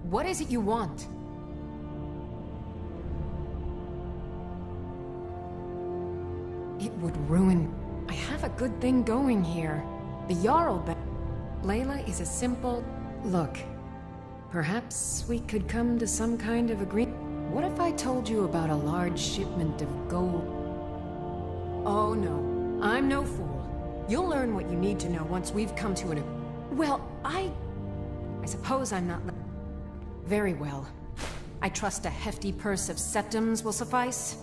what is it you want? It would ruin... I have a good thing going here. The Jarl Layla is a simple... Look, perhaps we could come to some kind of agreement. What if I told you about a large shipment of gold? Oh no, I'm no fool. You'll learn what you need to know once we've come to an... Well, I suppose I'm not... Very well. I trust a hefty purse of septims will suffice.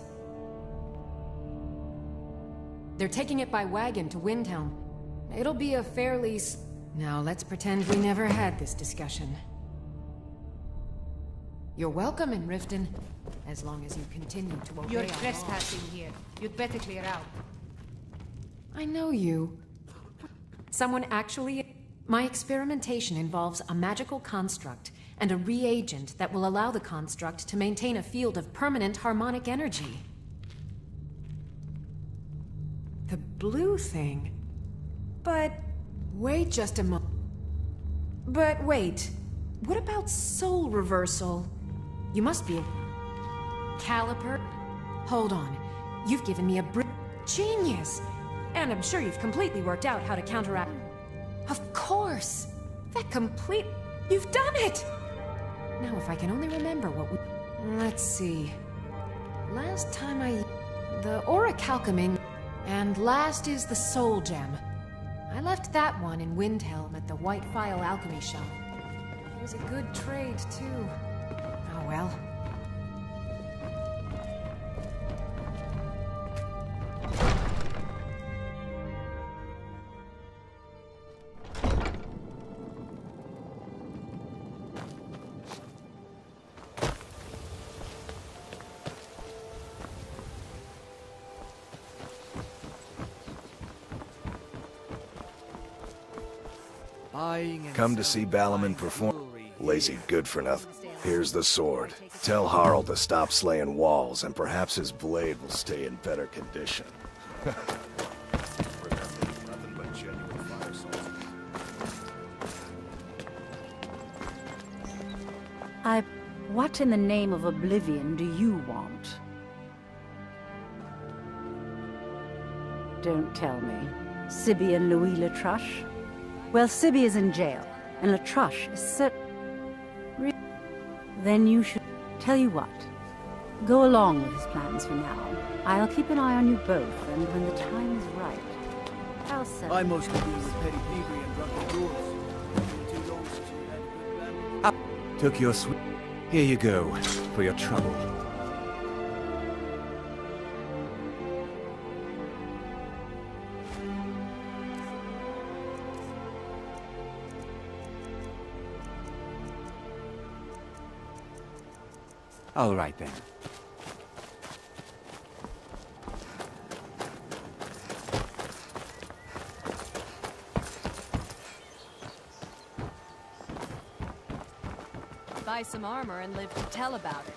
They're taking it by wagon to Windhelm. It'll be a fairly... Now let's pretend we never had this discussion. You're welcome in Riften, as long as you continue to obey. You're trespassing here. You'd better clear out. I know you. Someone actually... My experimentation involves a magical construct and a reagent that will allow the construct to maintain a field of permanent harmonic energy. The blue thing? But... Wait just a moment. But wait. What about soul reversal? You must be a... Caliper? Hold on. You've given me a genius! And I'm sure you've completely worked out how to counteract... Of course! That complete... You've done it! Now if I can only remember what we... Let's see... Last time the orichalcuming... And last is the soul gem. I left that one in Windhelm at the White Phial Alchemy Shop. It was a good trade, too. Oh well. Come to see Balaman perform. Lazy good for nothing. Here's the sword. Tell Harald to stop slaying walls, and perhaps his blade will stay in better condition. What in the name of oblivion do you want? Don't tell me. Sibby and Louis Latruche? Well, Sibby is in jail, and Latruche is Then you should... Tell you what. Go along with his plans for now. I'll keep an eye on you both, and when the time is right, I'll settle... I mostly deal with petty thievery and drunken duels. Took your sweet... Here you go, for your trouble. All right, then. Buy some armor and live to tell about it.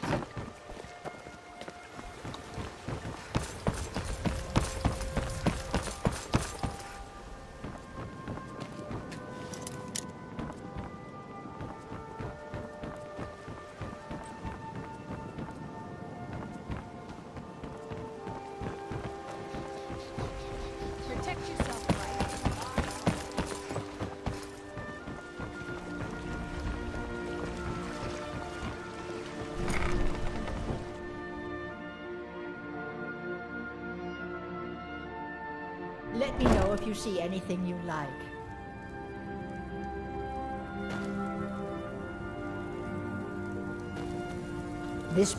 Let me know if you see anything you like. This...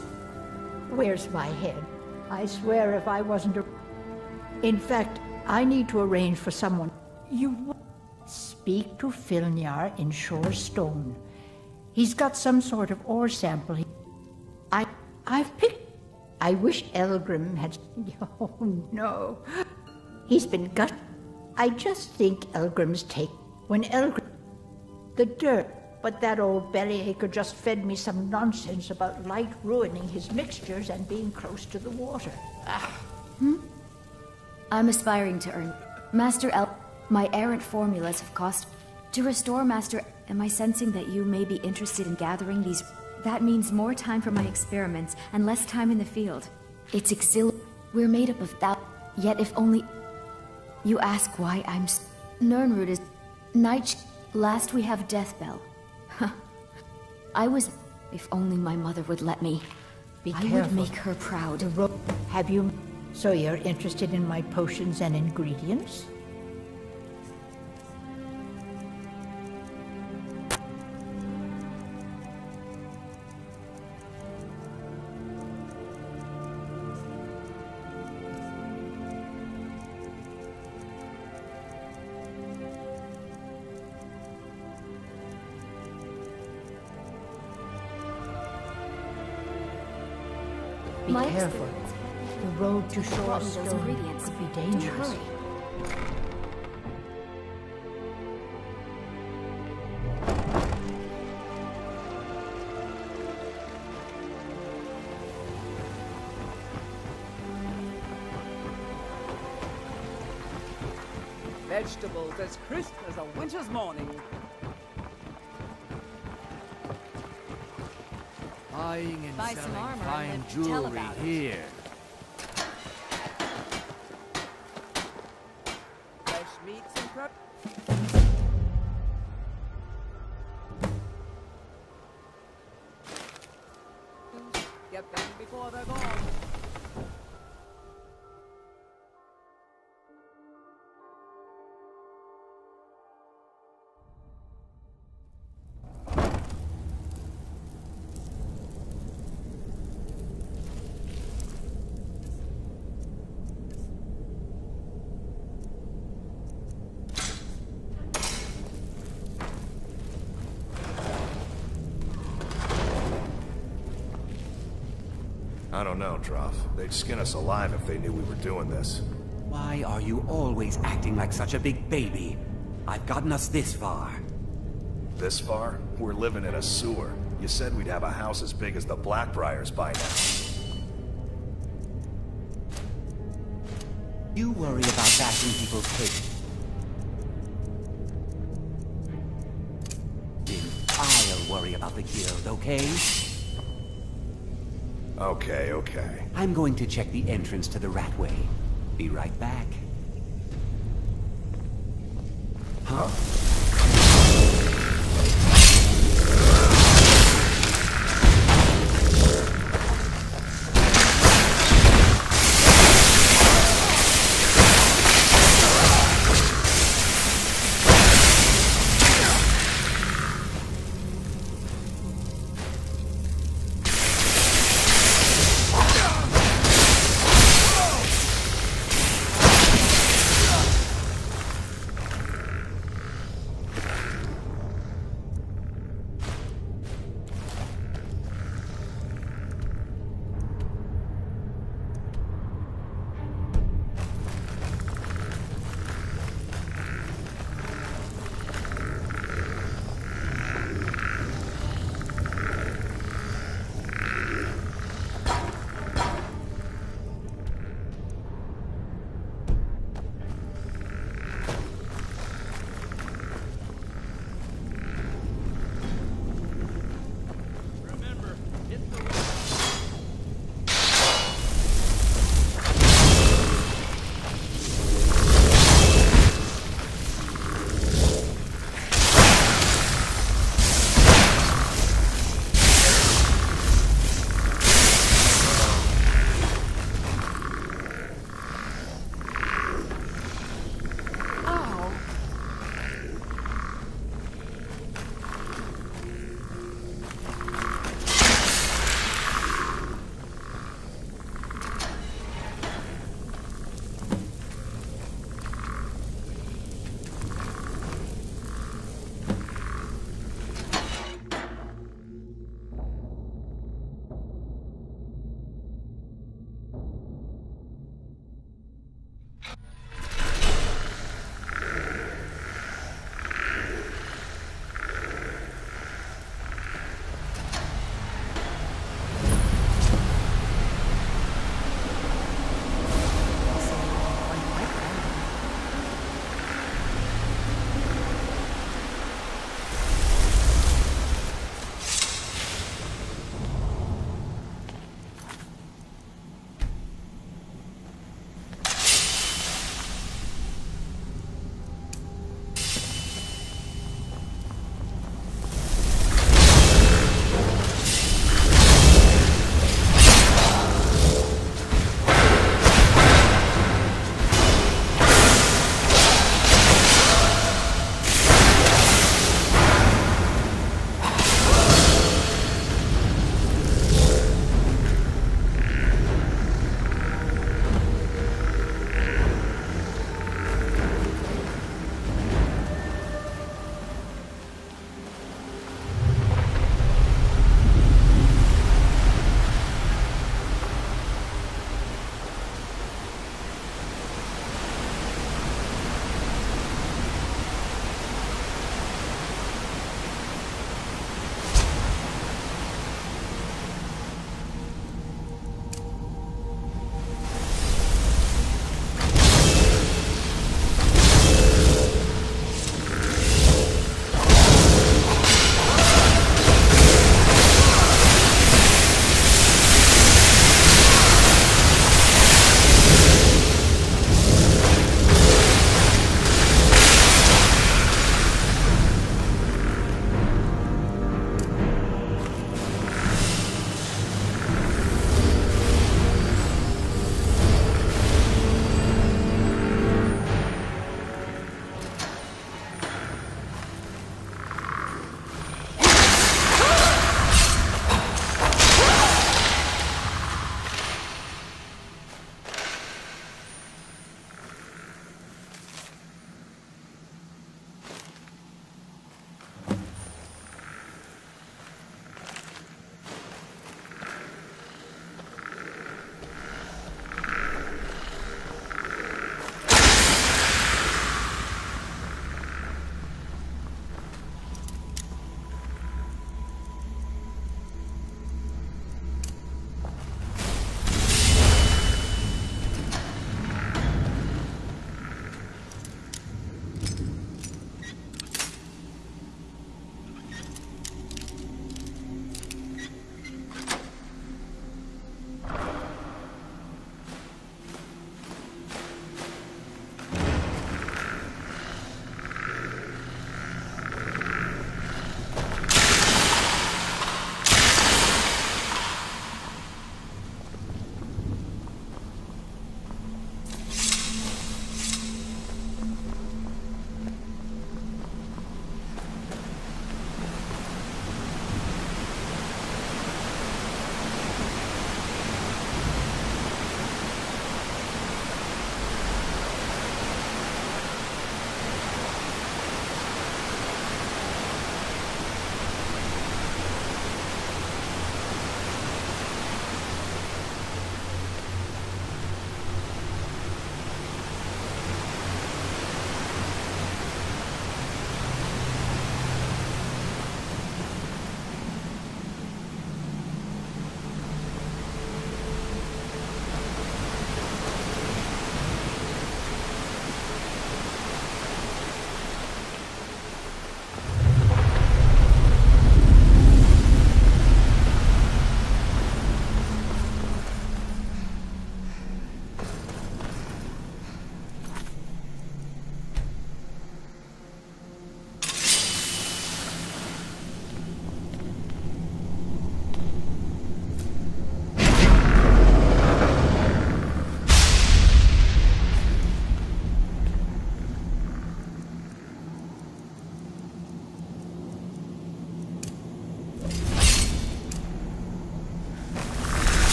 Where's my head? I swear if I wasn't a... In fact, I need to arrange for someone. You speak to Filnyar in Shore Stone. He's got some sort of ore sample. I've picked... I wish Elgrim had... Oh, no. He's been gut... I just think Elgrim's take... When Elgrim... The dirt... But that old bellyacre just fed me some nonsense about light ruining his mixtures and being close to the water. I'm aspiring to earn... Master my errant formulas have cost... To restore Master... Am I sensing that you may be interested in gathering these... That means more time for my experiments and less time in the field. It's We're made up of that... Yet if only... You ask why I'm... Nirnroot is... Night... Last we have Deathbell. I was... If only my mother would let me. Be I careful. would make her proud. Have you... So you're interested in my potions and ingredients? Be careful. The road to Shore Stone could be dangerous. Vegetables as crisp as a winter's morning. Buying and Buy some selling armor fine and live to tell jewelry about it. here. Fresh meats and prep. Get them before they're gone. I don't know, Droff. They'd skin us alive if they knew we were doing this. Why are you always acting like such a big baby? I've gotten us this far. This far? We're living in a sewer. You said we'd have a house as big as the Blackbriars by now. You worry about bashing people's heads. Then I'll worry about the guild, okay? Okay. I'm going to check the entrance to the Ratway. Be right back. Huh?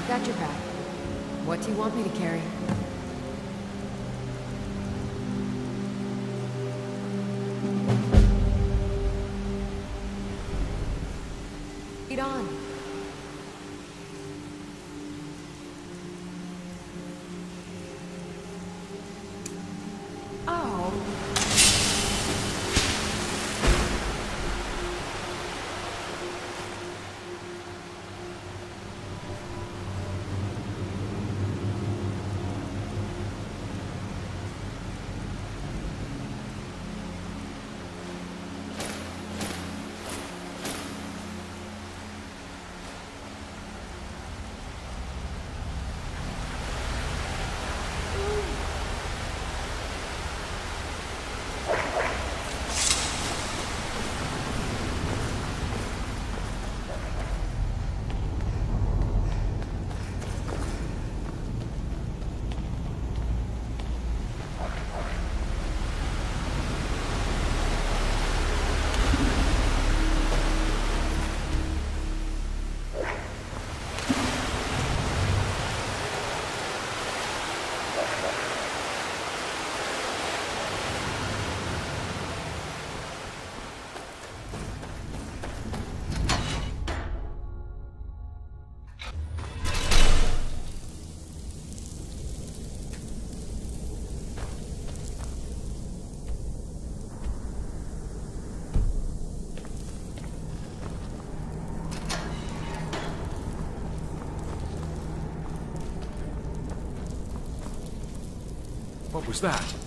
I've got your back. What do you want me to carry? Lead on. Oh. What was that?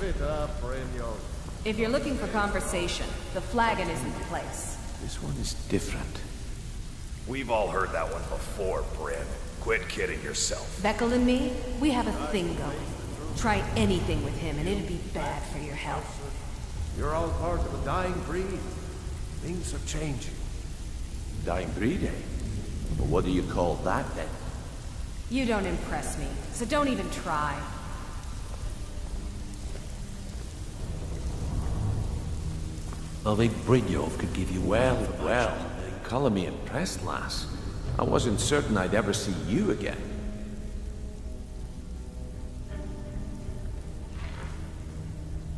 it up, Brynjolf. If you're looking for conversation, the flagon isn't the place. This one is different. We've all heard that one before, Bryn. Quit kidding yourself. Beckel and me, we have a thing going. Try anything with him and it'd be bad for your health. You're all part of a dying breed. Things are changing. Dying breed, eh? But what do you call that, then? You don't impress me, so don't even try. I think Brynjolf could give you well. Calling me impressed, lass. I wasn't certain I'd ever see you again.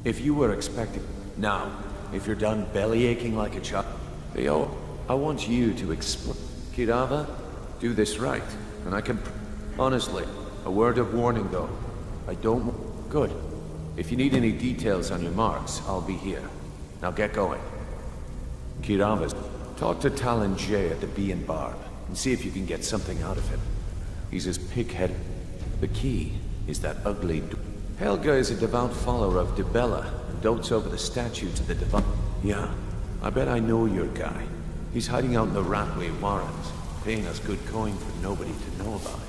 If you were expecting... Now, if you're done belly aching like a child... Theo, I want you to explain... Kirava, do this right, and I can... Honestly, a word of warning though. I don't... Good. If you need any details on your marks, I'll be here. Now get going. Kirava, talk to Talon J at the Bee and Barb, and see if you can get something out of him. He's as pig-headed. The key is that ugly... Helga is a devout follower of Dibella, and dotes over the statues of the divine... Yeah, I bet I know your guy. He's hiding out in the Ratway Warrens, paying us good coin for nobody to know about it.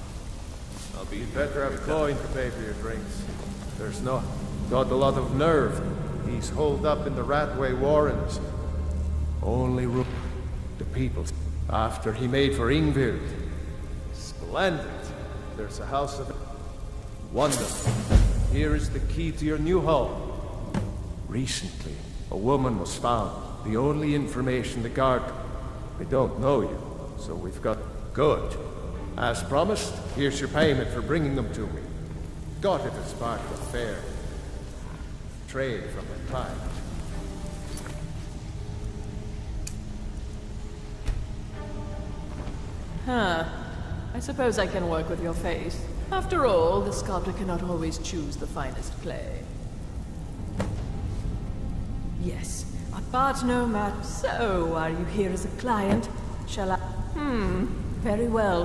You'd better have coin to pay for your drinks. There's not got a lot of nerve. He's holed up in the Ratway Warrens. Only room the people after he made for Ingvild. Splendid. There's a house of wonder. Here is the key to your new home. Recently, a woman was found. The only information the guard... They don't know you, so we've got... Good. As promised, here's your payment for bringing them to me. Got it as part of a fair trade from the client. Huh. I suppose I can work with your face. After all, the sculptor cannot always choose the finest clay. Yes, but no matter. So, are you here as a client? Shall I... very well.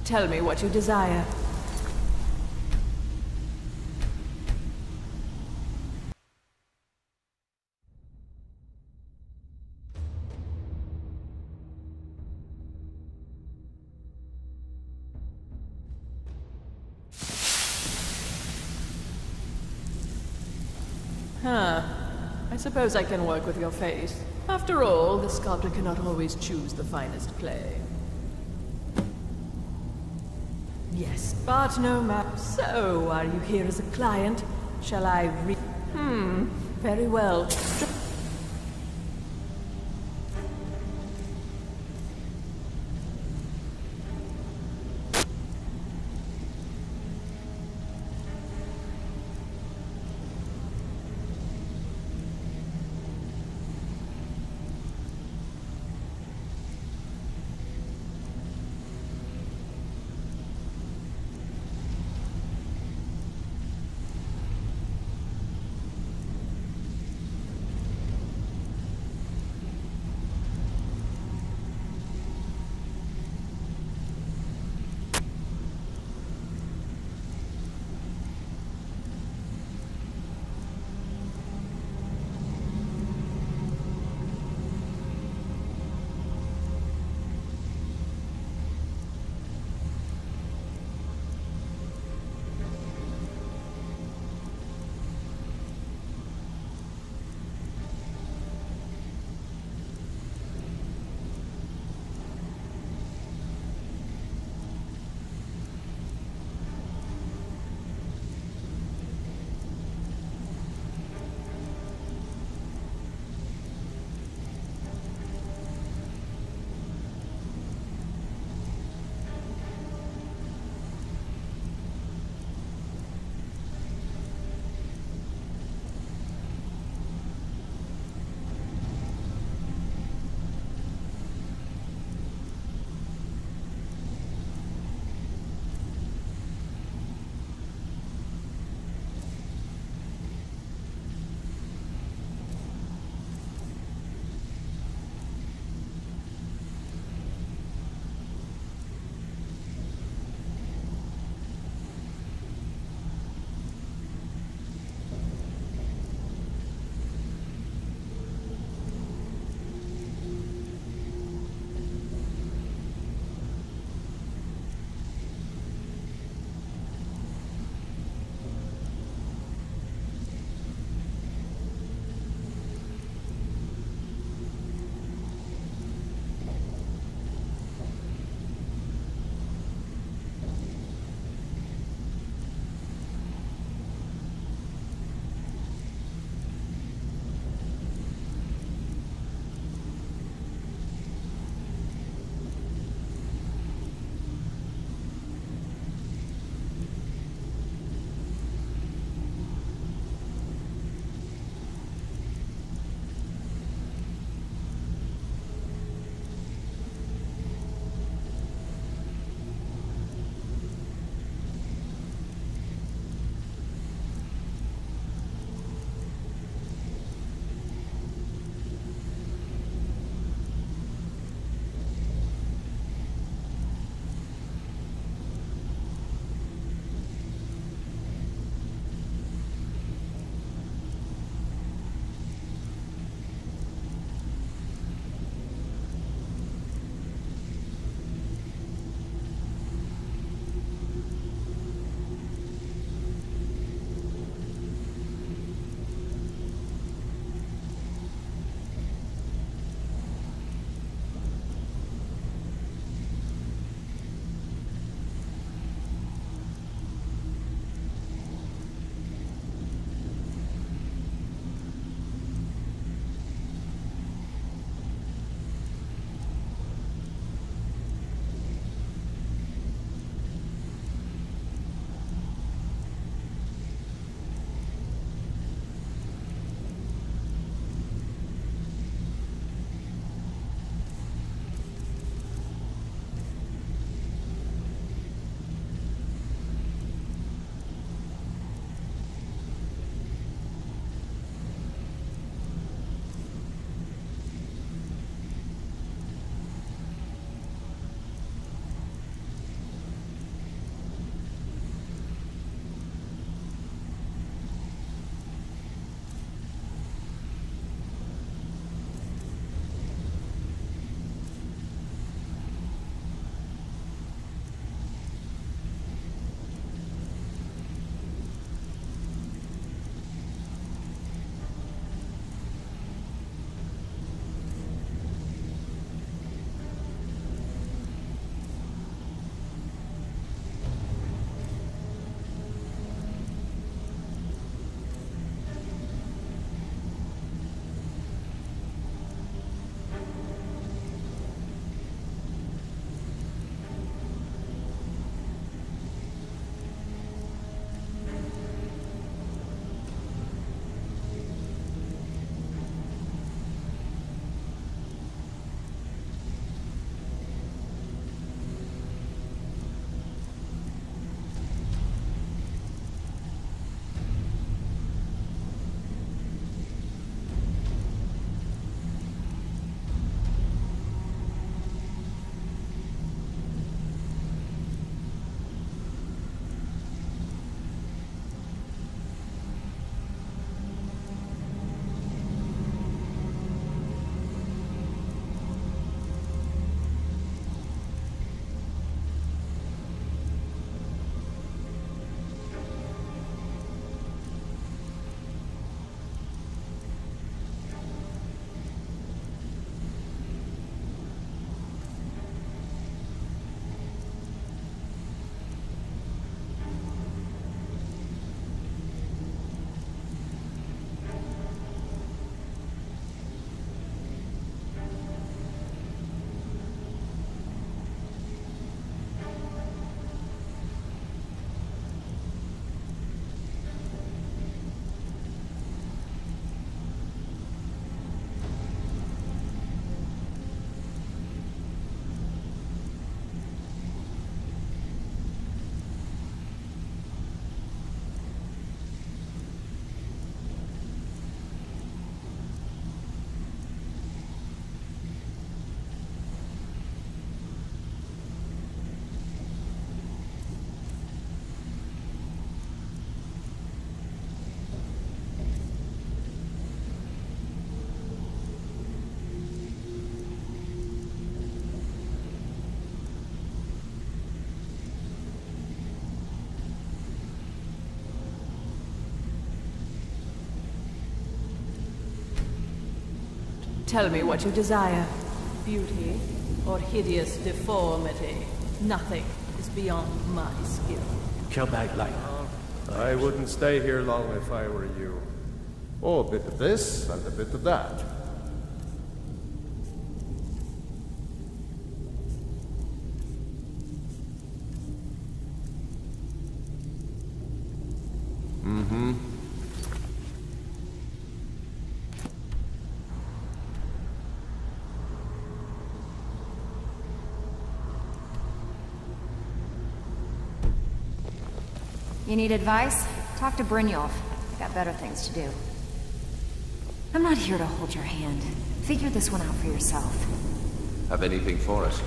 Tell me what you desire. Huh. I suppose I can work with your face. After all, the sculptor cannot always choose the finest clay. Yes, but no matter. So, are you here as a client? Shall I very well. Tell me what you desire. Beauty or hideous deformity. Nothing is beyond my skill. Kill that light. I wouldn't stay here long if I were you. Oh, a bit of this and a bit of that. Mm-hmm. You need advice? Talk to Brynjolf. Got better things to do. I'm not here to hold your hand. Figure this one out for yourself. Have anything for us?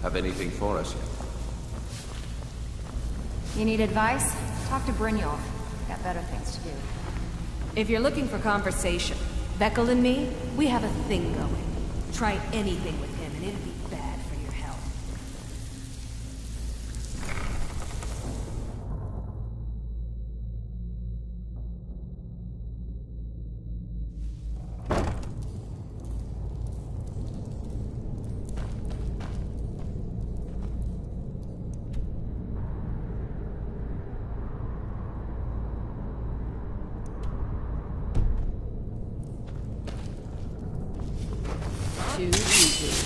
Have anything for us yet? You need advice? Talk to Brynjolf. Got better things to do. If you're looking for conversation, Vekkel and me, we have a thing going. Try anything with him and it'll be bad for your health. Too easy.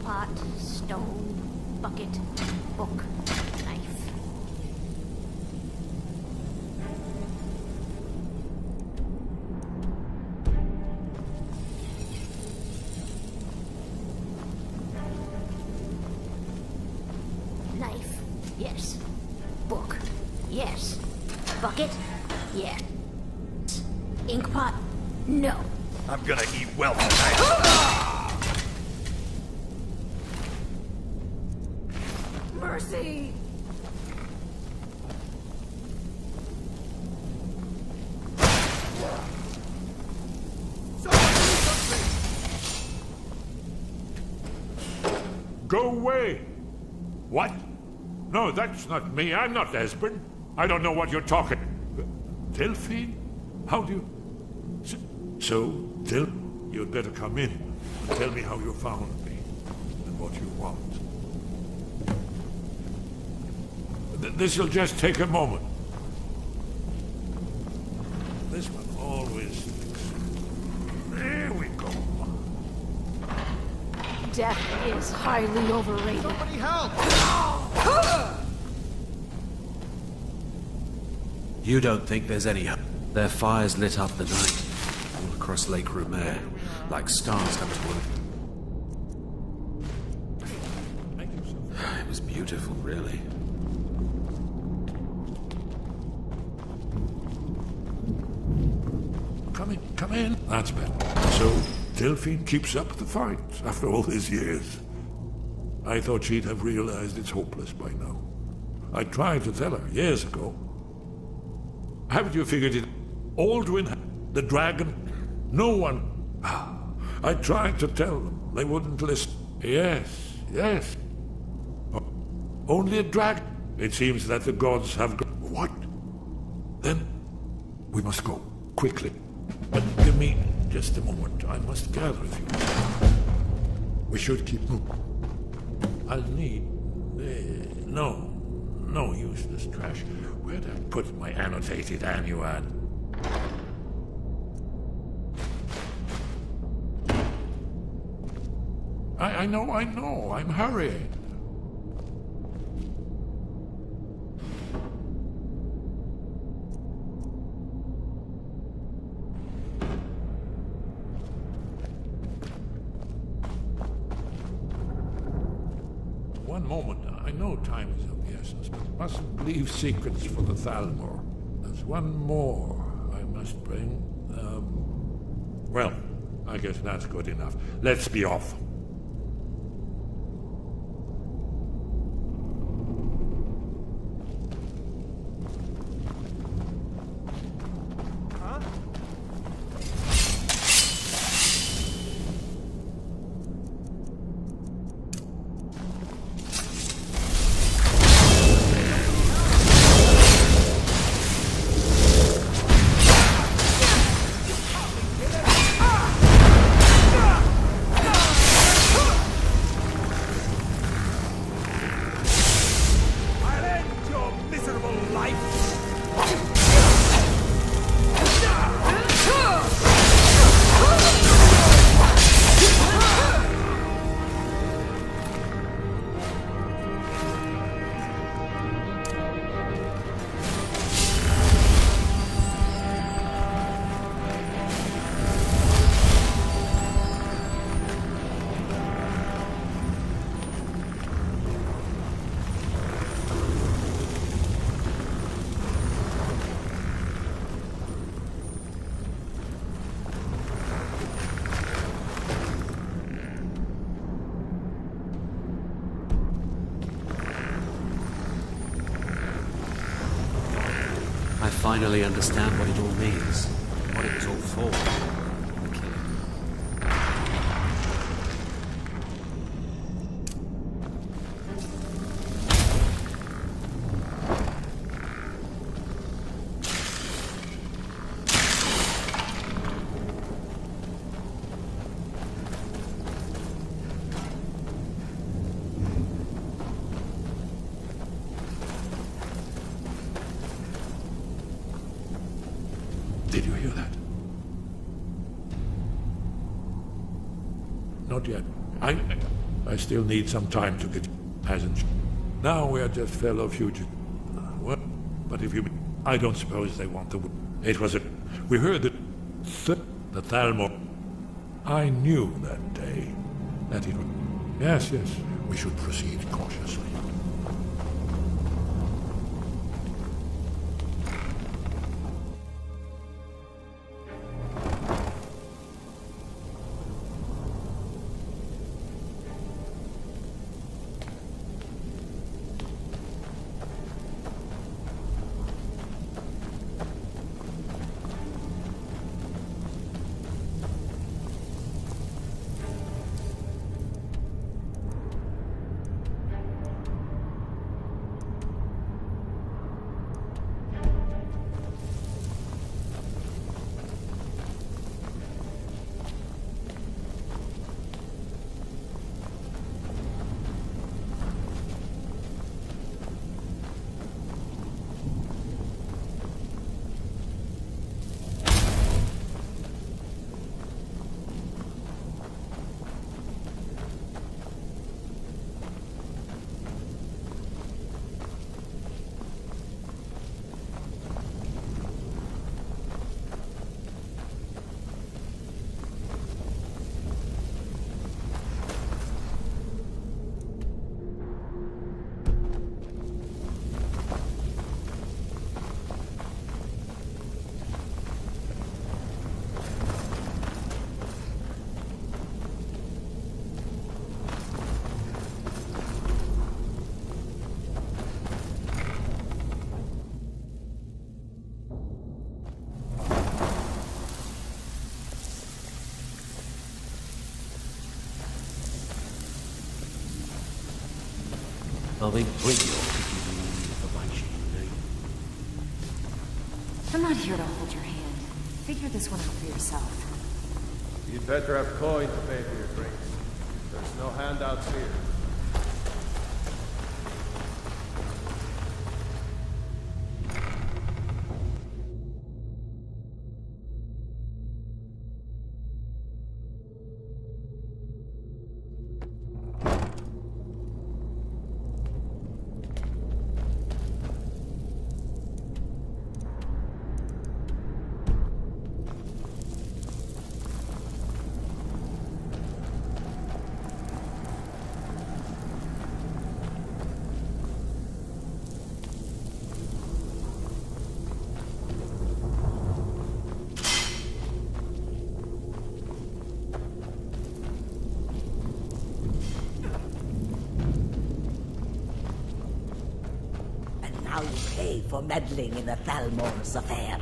Pot, stone, bucket, book, knife. Knife, yes. Book, yes. Bucket, yes. Ink pot, no. I'm gonna eat well tonight. Mercy! Go away! What? No, that's not me. I'm not Esbern. I don't know what you're talking. Delphine? How do you... So, you'd better come in and tell me how you found me and what you want. This'll just take a moment. This one always There we go. Death is highly overrated. Somebody help! You don't think there's any hope? Their fires lit up the night, all across Lake Rumer, like stars come to earth. It was beautiful, really. Come in. That's better. So, Delphine keeps up the fight after all these years. I thought she'd have realized it's hopeless by now. I tried to tell her years ago. Haven't you figured it? Aldwin, the dragon, no one. I tried to tell them. They wouldn't listen. Yes. Only a dragon. It seems that the gods have... What? Then we must go, quickly. But give me just a moment. I must gather a few. We should keep moving. I'll need... No useless trash. Where'd I put my annotated annuad? I know. I'm hurrying. One moment. I know time is of the essence, but mustn't leave secrets for the Thalmor. There's one more I must bring. Well, I guess that's good enough. Let's be off. I finally understand what it all means, what it was all for. The killing. Did you hear that? Not yet. I still need some time to get... Hasn't she? Now we are just fellow fugitives. Well, but if you... I don't suppose they want the... It was a... We heard that... The Thalmor... I knew that day that it would... Yes. We should proceed cautiously. I'll bring you for my chain. I'm not here to hold your hand. Figure this one out for yourself. You'd better have coin to pay for your drinks. There's no handouts here. Now you pay for meddling in the Thalmor's affair.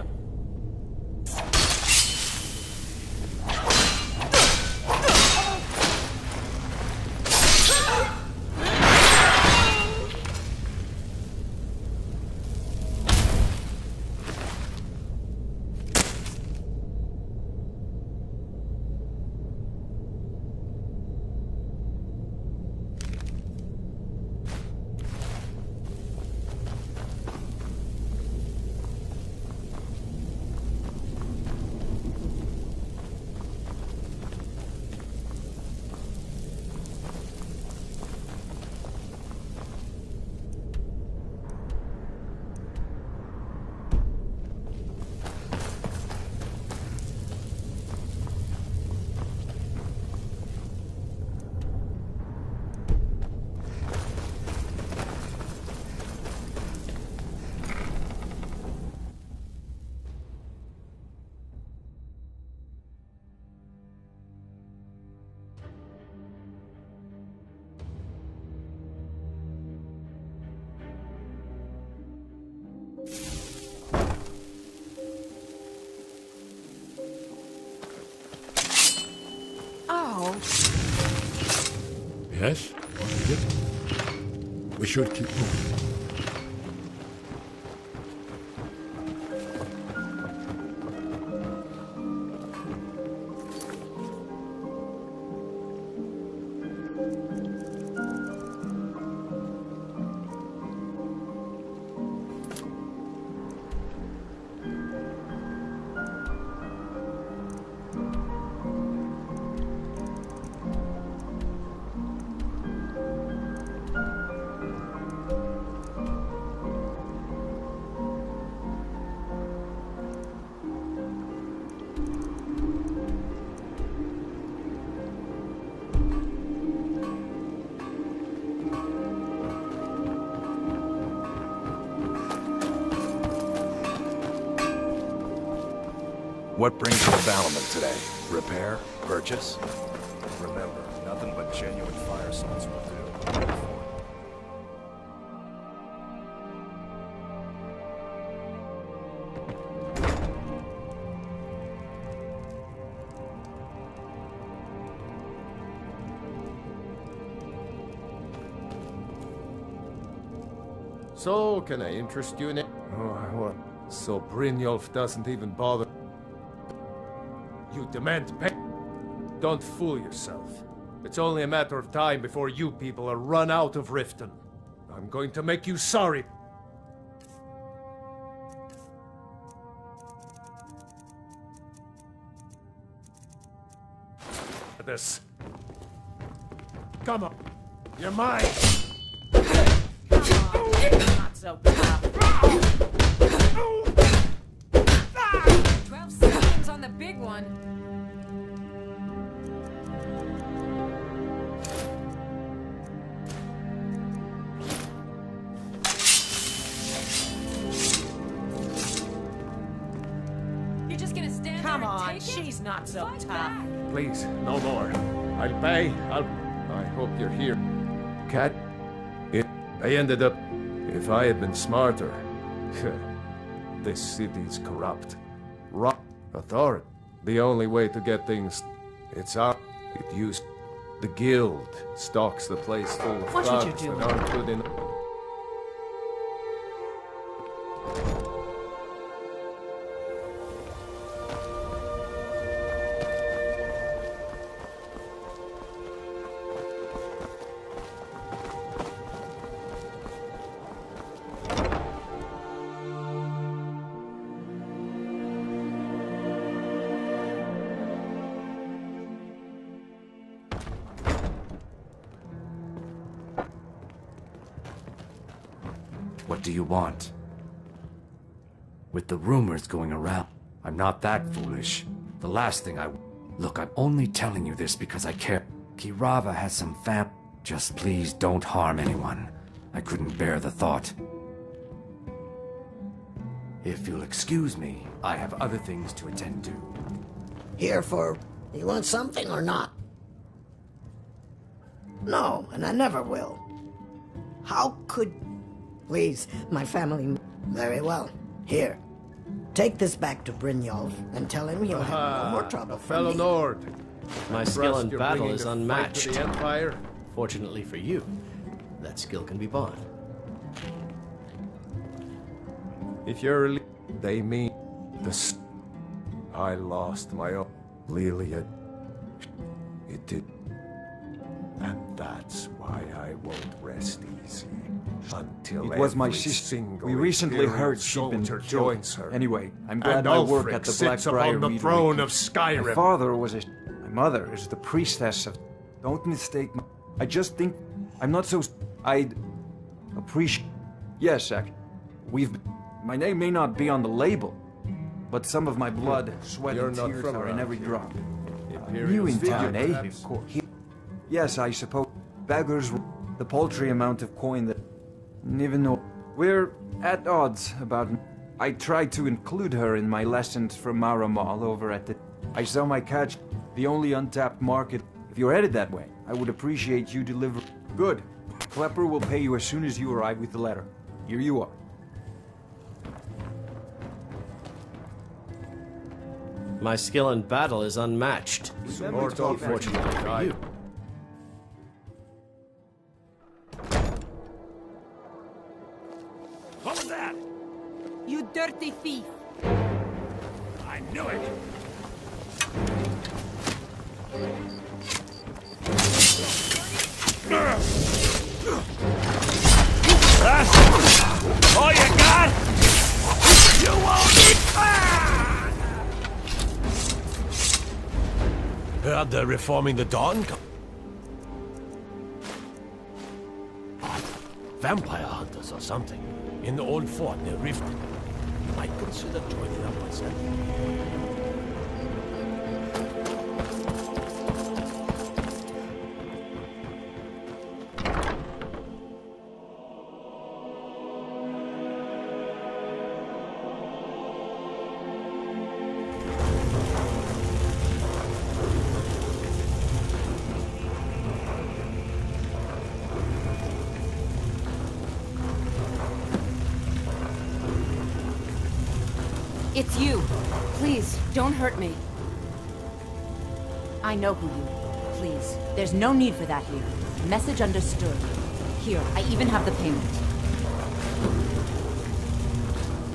Yes? What is it? We should keep moving. What brings you to Valaman today? Repair? Purchase? Remember, nothing but genuine fire salts will do. So, can I interest you in it? Oh, what? So Brynjolf doesn't even bother. You demand pay? Don't fool yourself. It's only a matter of time before you people are run out of Riften. I'm going to make you sorry. This. Come on. You're mine. Not so tough. 12 seconds on the big one. You're just gonna stand Come there and on, take it? she's not so Fight tough. back. Please, no more. I'll pay. I hope you're here. Cat? I ended up... If I had been smarter... This city's corrupt. Authority. The only way to get things... It's our... It used... The guild stocks the place full of What should you thugs do? that aren't good enough. What do you want? With the rumors going around, I'm not that foolish. The last thing Look, I'm only telling you this because I care. Kirava has some Just please don't harm anyone. I couldn't bear the thought. If you'll excuse me, I have other things to attend to. Here for... You want something or not? No, and I never will. How could... Please, my family... Very well. Here. Take this back to Brynjolf and tell him he'll have no more trouble. Fellow Nord. My skill in You're battle bringing is the fight unmatched. to the Empire. Fortunately for you, that skill can be bought. If you're... They mean... I lost my own... Lilia... It did... And that's why I won't rest easy. Until It was my every sister. single We recently Imperial heard she'd been soldier killed. joins her. Anyway, I'm glad And my work Ulfric at the sits Blackbriar upon the Meadery. throne of Skyrim. My father was a... My mother is the priestess of... Don't mistake me. I just think... I'm not so... I'd... appreciate... Yes, actually. My name may not be on the label, but some of my blood, sweat, You're and not tears from are in around every here. drop. Imperial New in figure, town, eh? perhaps? Of course. Yes, I suppose. Beggars... The paltry amount of coin that... Even though... We're at odds about... I tried to include her in my lessons from Maramal over at the... I sell my catch, the only untapped market. If you're headed that way, I would appreciate you deliver... Good. Klepper will pay you as soon as you arrive with the letter. Here you are. My skill in battle is unmatched. Fortunately for you. What was that? You dirty thief! I knew it! That's all you got? You won't be found! Heard they're reforming the Dawn. Vampire hunters or something. In the old fort near Rift. Might consider joining up myself. It's you. Please, don't hurt me. I know who you are. Please, there's no need for that here. Message understood. Here, I even have the payment.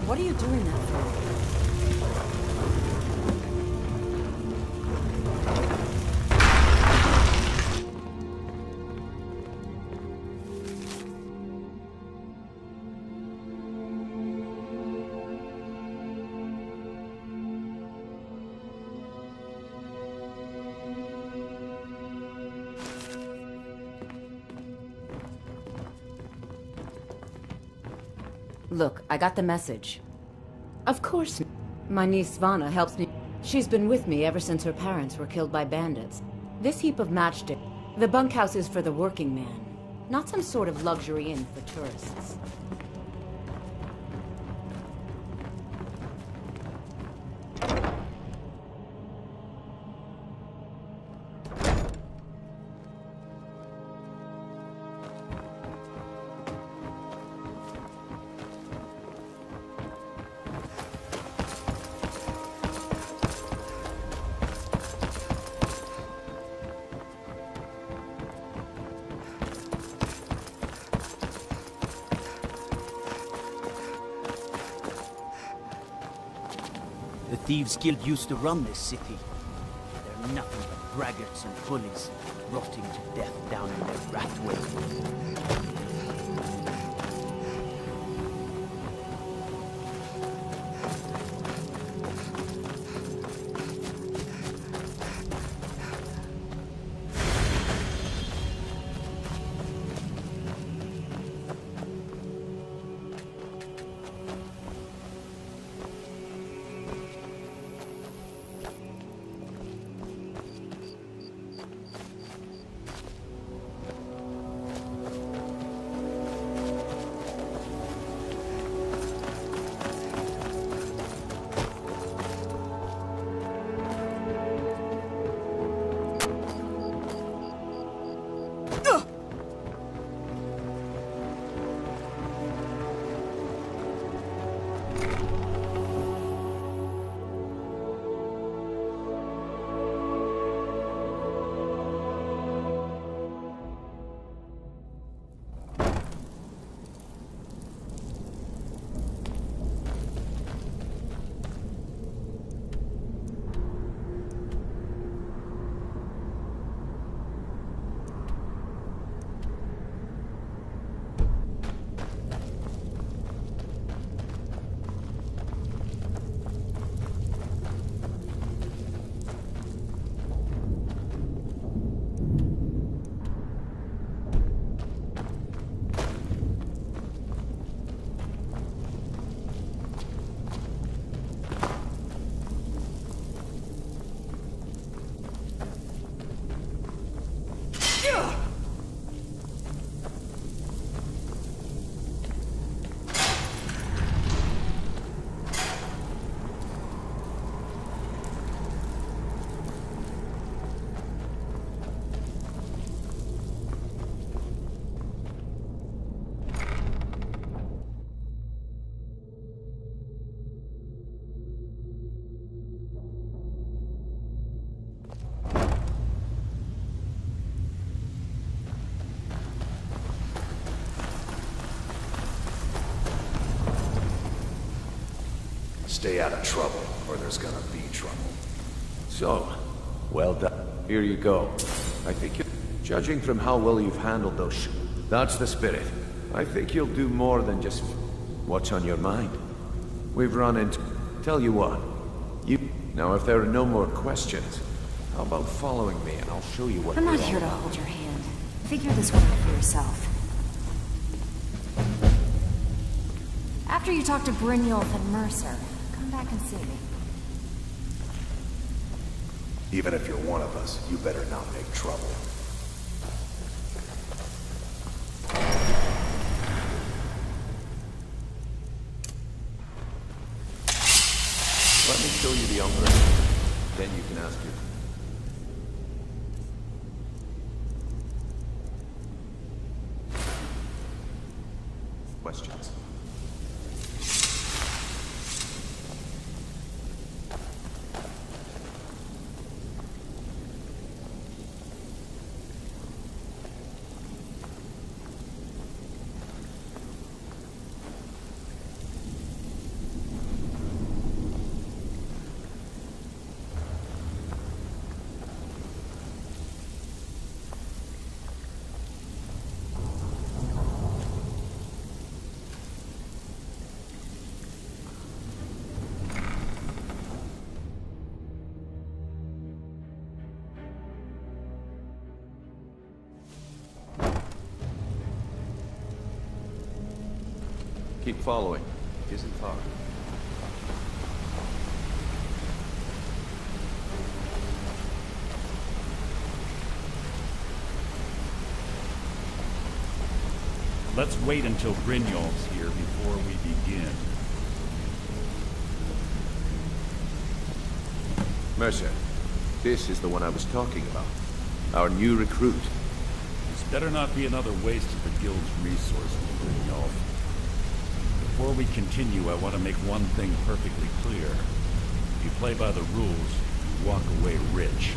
What are you doing that for? Look, I got the message. Of course. My niece Svana helps me. She's been with me ever since her parents were killed by bandits. This heap of matchstick. The bunkhouse is for the working man. Not some sort of luxury inn for tourists. The Thieves Guild used to run this city. They're nothing but braggarts and bullies, rotting to death down in their Ratway. Stay out of trouble, or there's gonna be trouble. So, well done. Here you go. I think judging from how well you've handled those that's the spirit. I think you'll do more than just what's on your mind. We've run into... Tell you what. Now, if there are no more questions, how about following me and I'll show you what I'm not here to hold your hand. Figure this one out for yourself. After you talk to Brynjolf and Mercer, come back and see me. Even if you're one of us, you better not make trouble. Let me show you the umbrella. Then you can ask your questions. Keep following. It isn't far. Let's wait until Brynjolf's here before we begin. Mercer, this is the one I was talking about. Our new recruit. This better not be another waste of the Guild's resources, Brynjolf. Before we continue, I want to make one thing perfectly clear. If you play by the rules, you walk away rich.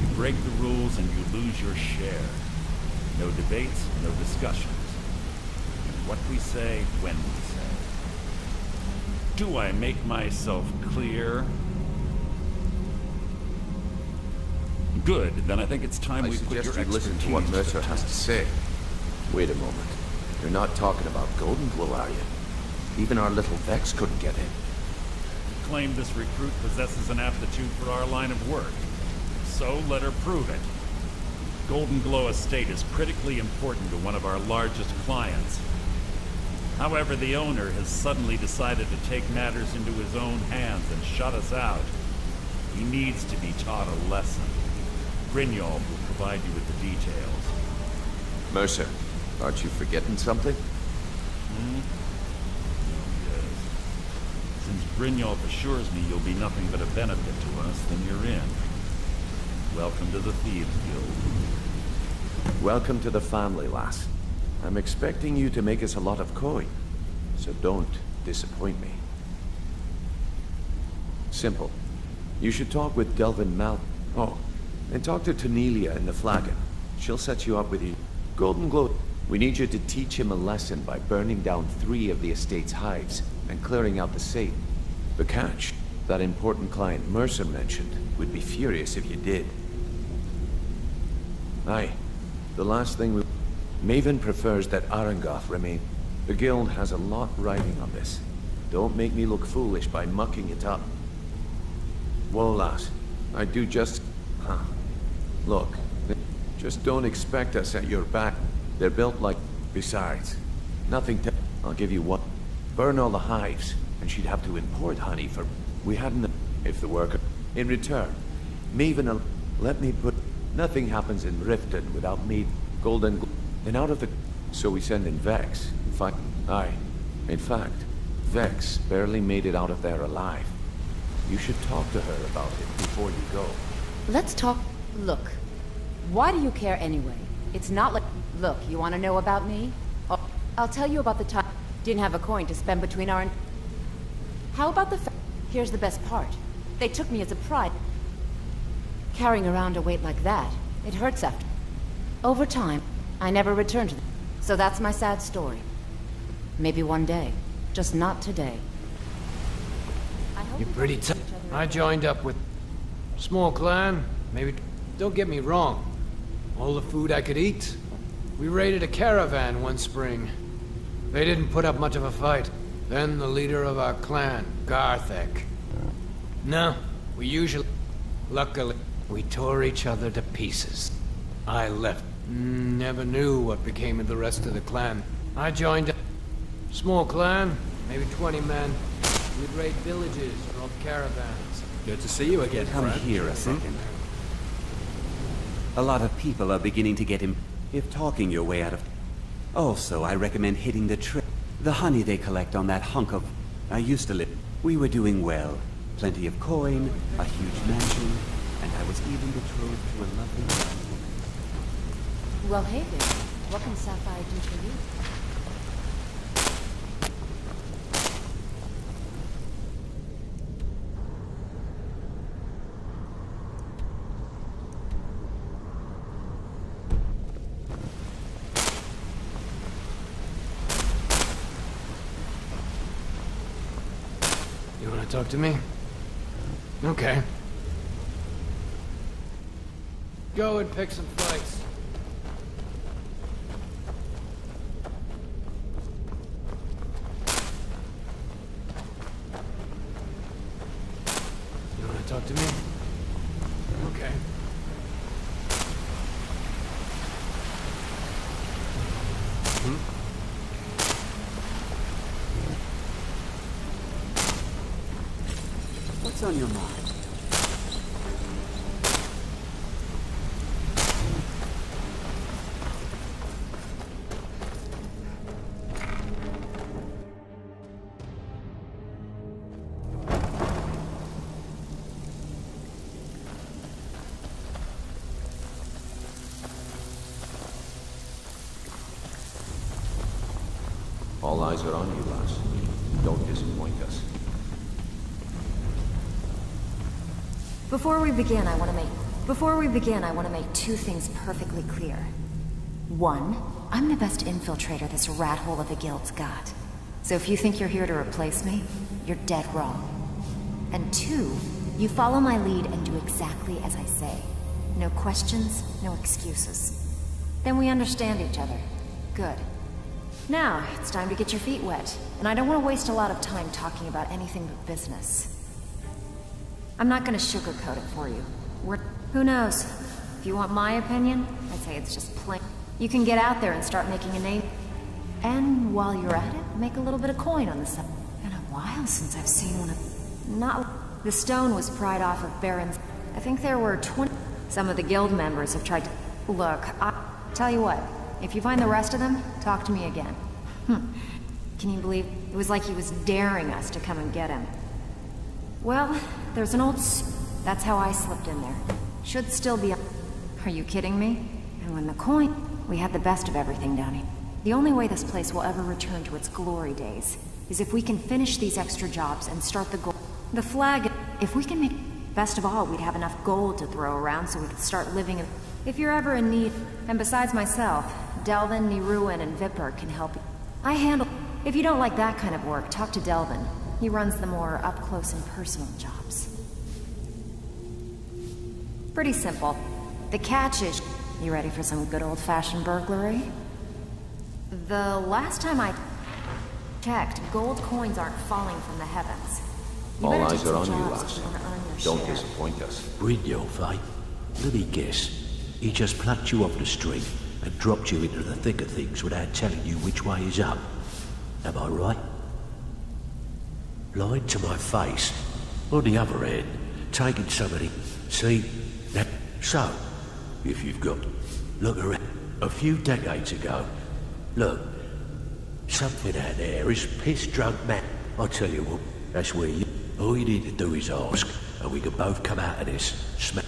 You break the rules and you lose your share. No debates, no discussions. And what we say, when we say. Do I make myself clear? Good, then I think it's time we put your you listen to what Mercer has to say. Wait a moment. You're not talking about Golden Glow, are you? Even our little Vex couldn't get in. Claim this recruit possesses an aptitude for our line of work. So let her prove it. Golden Glow Estate is critically important to one of our largest clients. However, the owner has suddenly decided to take matters into his own hands and shut us out. He needs to be taught a lesson. Brynjolf will provide you with the details. Mercer, aren't you forgetting something? Yes. Since Brynjolf assures me you'll be nothing but a benefit to us, then you're in. Welcome to the Thieves Guild. Welcome to the family, lass. I'm expecting you to make us a lot of coin, so don't disappoint me. Simple. You should talk with Delvin Mal... Oh, and talk to Tanelia in the Flagon. She'll set you up with you. Golden Glow. We need you to teach him a lesson by burning down 3 of the estate's hives and clearing out the safe. The catch, that important client Mercer mentioned, would be furious if you did. Aye. The last thing we... Maven prefers that Arangoth remain. The guild has a lot riding on this. Don't make me look foolish by mucking it up. Whoa, lass. I do just... Huh. Look, just don't expect us at your back. They're built like... Besides, nothing to... I'll give you one. Burn all the hives, and she'd have to import honey for... We hadn't... If the worker... In return, Maven... Let me put... Nothing happens in Riften without me... Golden... And out of the... So we send in Vex. In fact, Vex barely made it out of there alive. You should talk to her about it before you go. Let's talk... Look. Why do you care anyway? It's not like... Look, you want to know about me? Oh, I'll tell you about the time... Didn't have a coin to spend between our... How about the Here's the best part. They took me as a pride. Carrying around a weight like that, it hurts after. Over time, I never returned to them. So that's my sad story. Maybe one day. Just not today. You're pretty tough. I joined up with... Small clan, maybe... Don't get me wrong. All the food I could eat. We raided a caravan one spring. They didn't put up much of a fight. Then the leader of our clan, Garthek. No, we usually... Luckily, we tore each other to pieces. I left. Never knew what became of the rest of the clan. I joined up. Small clan, maybe 20 men. We'd raid villages, rob caravans. Good to see you again, Come friend. here a second. A lot of people are beginning to get if talking your way out of... Also, I recommend hitting the trail. The honey they collect on that hunk of... I used to live... We were doing well. Plenty of coin, a huge mansion, and I was even betrothed to a lovely young woman. Well, hey there. What can Sapphire do for you? You want to talk to me? Okay. Go and pick some fights. You want to talk to me? Okay. What's on your mind? All eyes are on you, lass. Don't disappoint us. Before we begin, I want to make 2 things perfectly clear. 1, I'm the best infiltrator this rat hole of a guild's got. So if you think you're here to replace me, you're dead wrong. And 2, you follow my lead and do exactly as I say. No questions, no excuses. Then we understand each other. Good. Now, it's time to get your feet wet, and I don't want to waste a lot of time talking about anything but business. I'm not gonna sugarcoat it for you. Who knows? If you want my opinion, I'd say it's just plain. You can get out there and start making a name. And while you're at it, make a little bit of coin on the side. Been a while since I've seen one of... The stone was pried off of Baron's... I think there were 20... Some of the guild members have tried to... Look, tell you what. If you find the rest of them, talk to me again. Can you believe... It was like he was daring us to come and get him. Well, there's an old... That's how I slipped in there. Should still be... Are you kidding me? And when the coin... We had the best of everything down here. The only way this place will ever return to its glory days is if we can finish these extra jobs and start the gold. The flag... If we can make... Best of all, we'd have enough gold to throw around so we could start living in... If you're ever in need... And besides myself, Delvin, Niruin, and Vipper can help you. I handle... If you don't like that kind of work, talk to Delvin. He runs the more up-close and personal jobs. Pretty simple. The catch is... You ready for some good old-fashioned burglary? The last time I checked, gold coins aren't falling from the heavens. All eyes are on you, lass. Don't disappoint us. Brynjolf, eh? Let me guess. He just plucked you off the street and dropped you into the thick of things without telling you which way is up. Am I right? Lying to my face. On the other hand, taking somebody... See, that... So, if you've got... Look around. A few decades ago... Look, something out there is piss-drunk man. I tell you what, that's where you... All you need to do is ask, and we can both come out of this smack.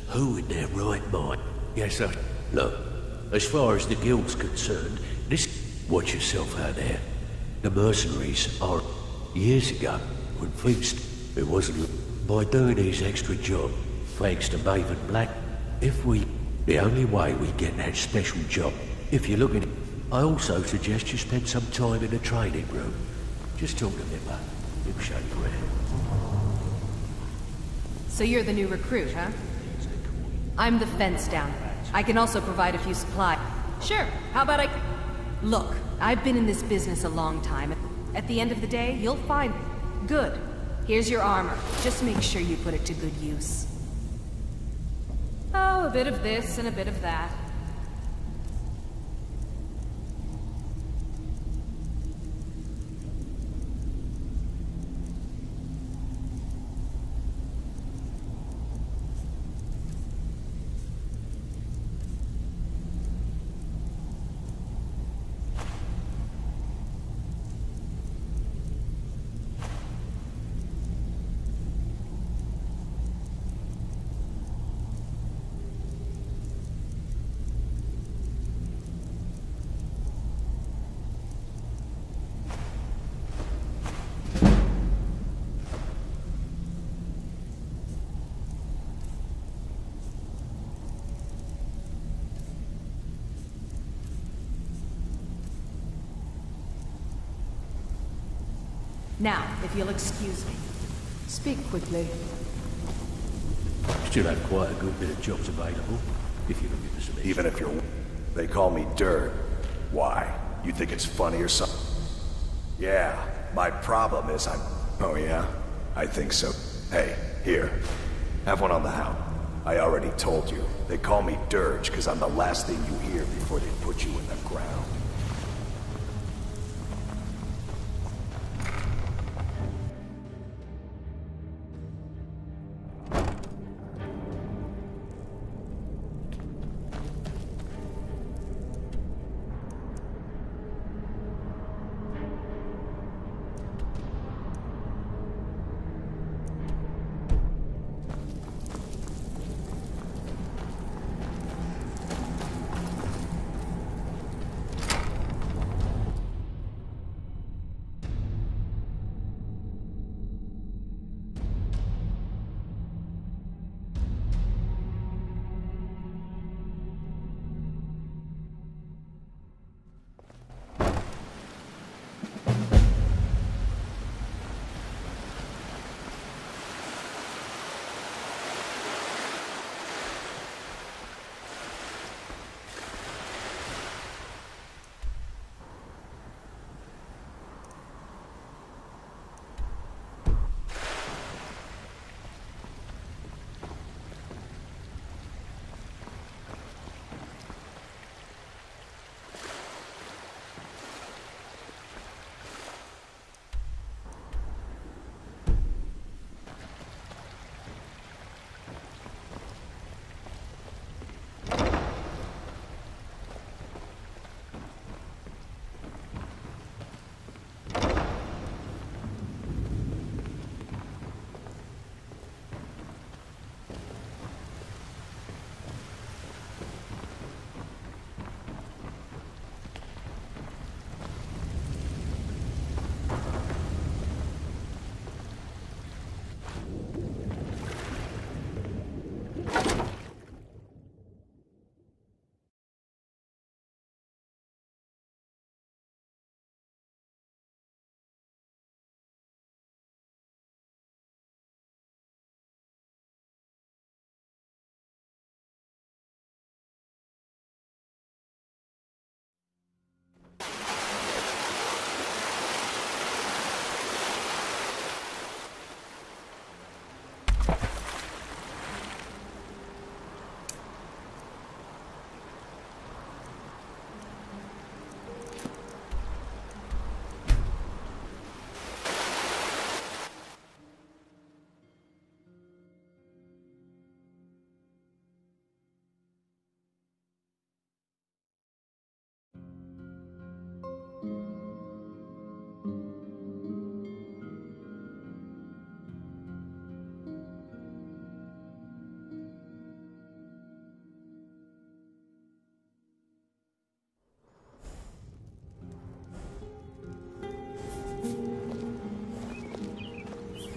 Who in their right mind? Yes, sir. Look, as far as the guild's concerned, this... Watch yourself out there. The mercenaries are... Years ago, when things... It wasn't... By doing these extra jobs, thanks to Maven Black, if we... The only way we get that special job, if you look at it... I also suggest you spend some time in the training room. Just talk to Vipper. He'll show you around. So you're the new recruit, huh? I'm the fence down. I can also provide a few supplies. Sure, how about I... Look, I've been in this business a long time. At the end of the day, you'll find... Good. Here's your armor. Just make sure you put it to good use. Oh, a bit of this and a bit of that. Now, if you'll excuse me. Speak quickly. Still have quite a good bit of jobs available, if you look at the selection. Even if you're... They call me Dirt. Why? You think it's funny or something? Yeah, my problem is I'm... Oh yeah? I think so. Hey, here. Have one on the hound. I already told you. They call me Dirge because I'm the last thing you hear before they put you in the ground.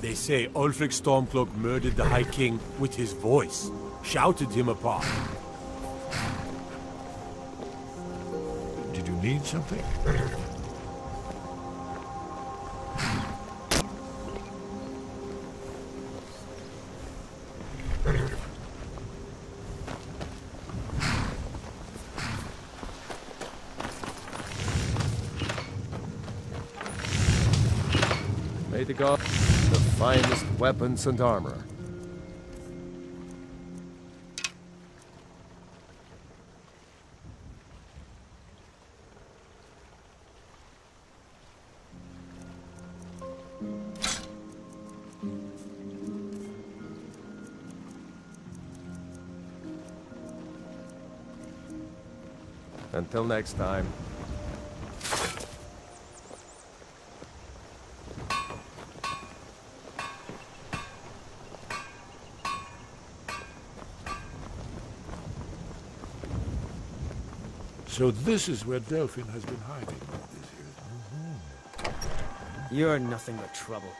They say Ulfric Stormcloak murdered the High King with his voice, shouted him apart. Did you need something? May the god the finest weapons and armor. Until next time. So this is where Delphine has been hiding all these years. You're nothing but trouble.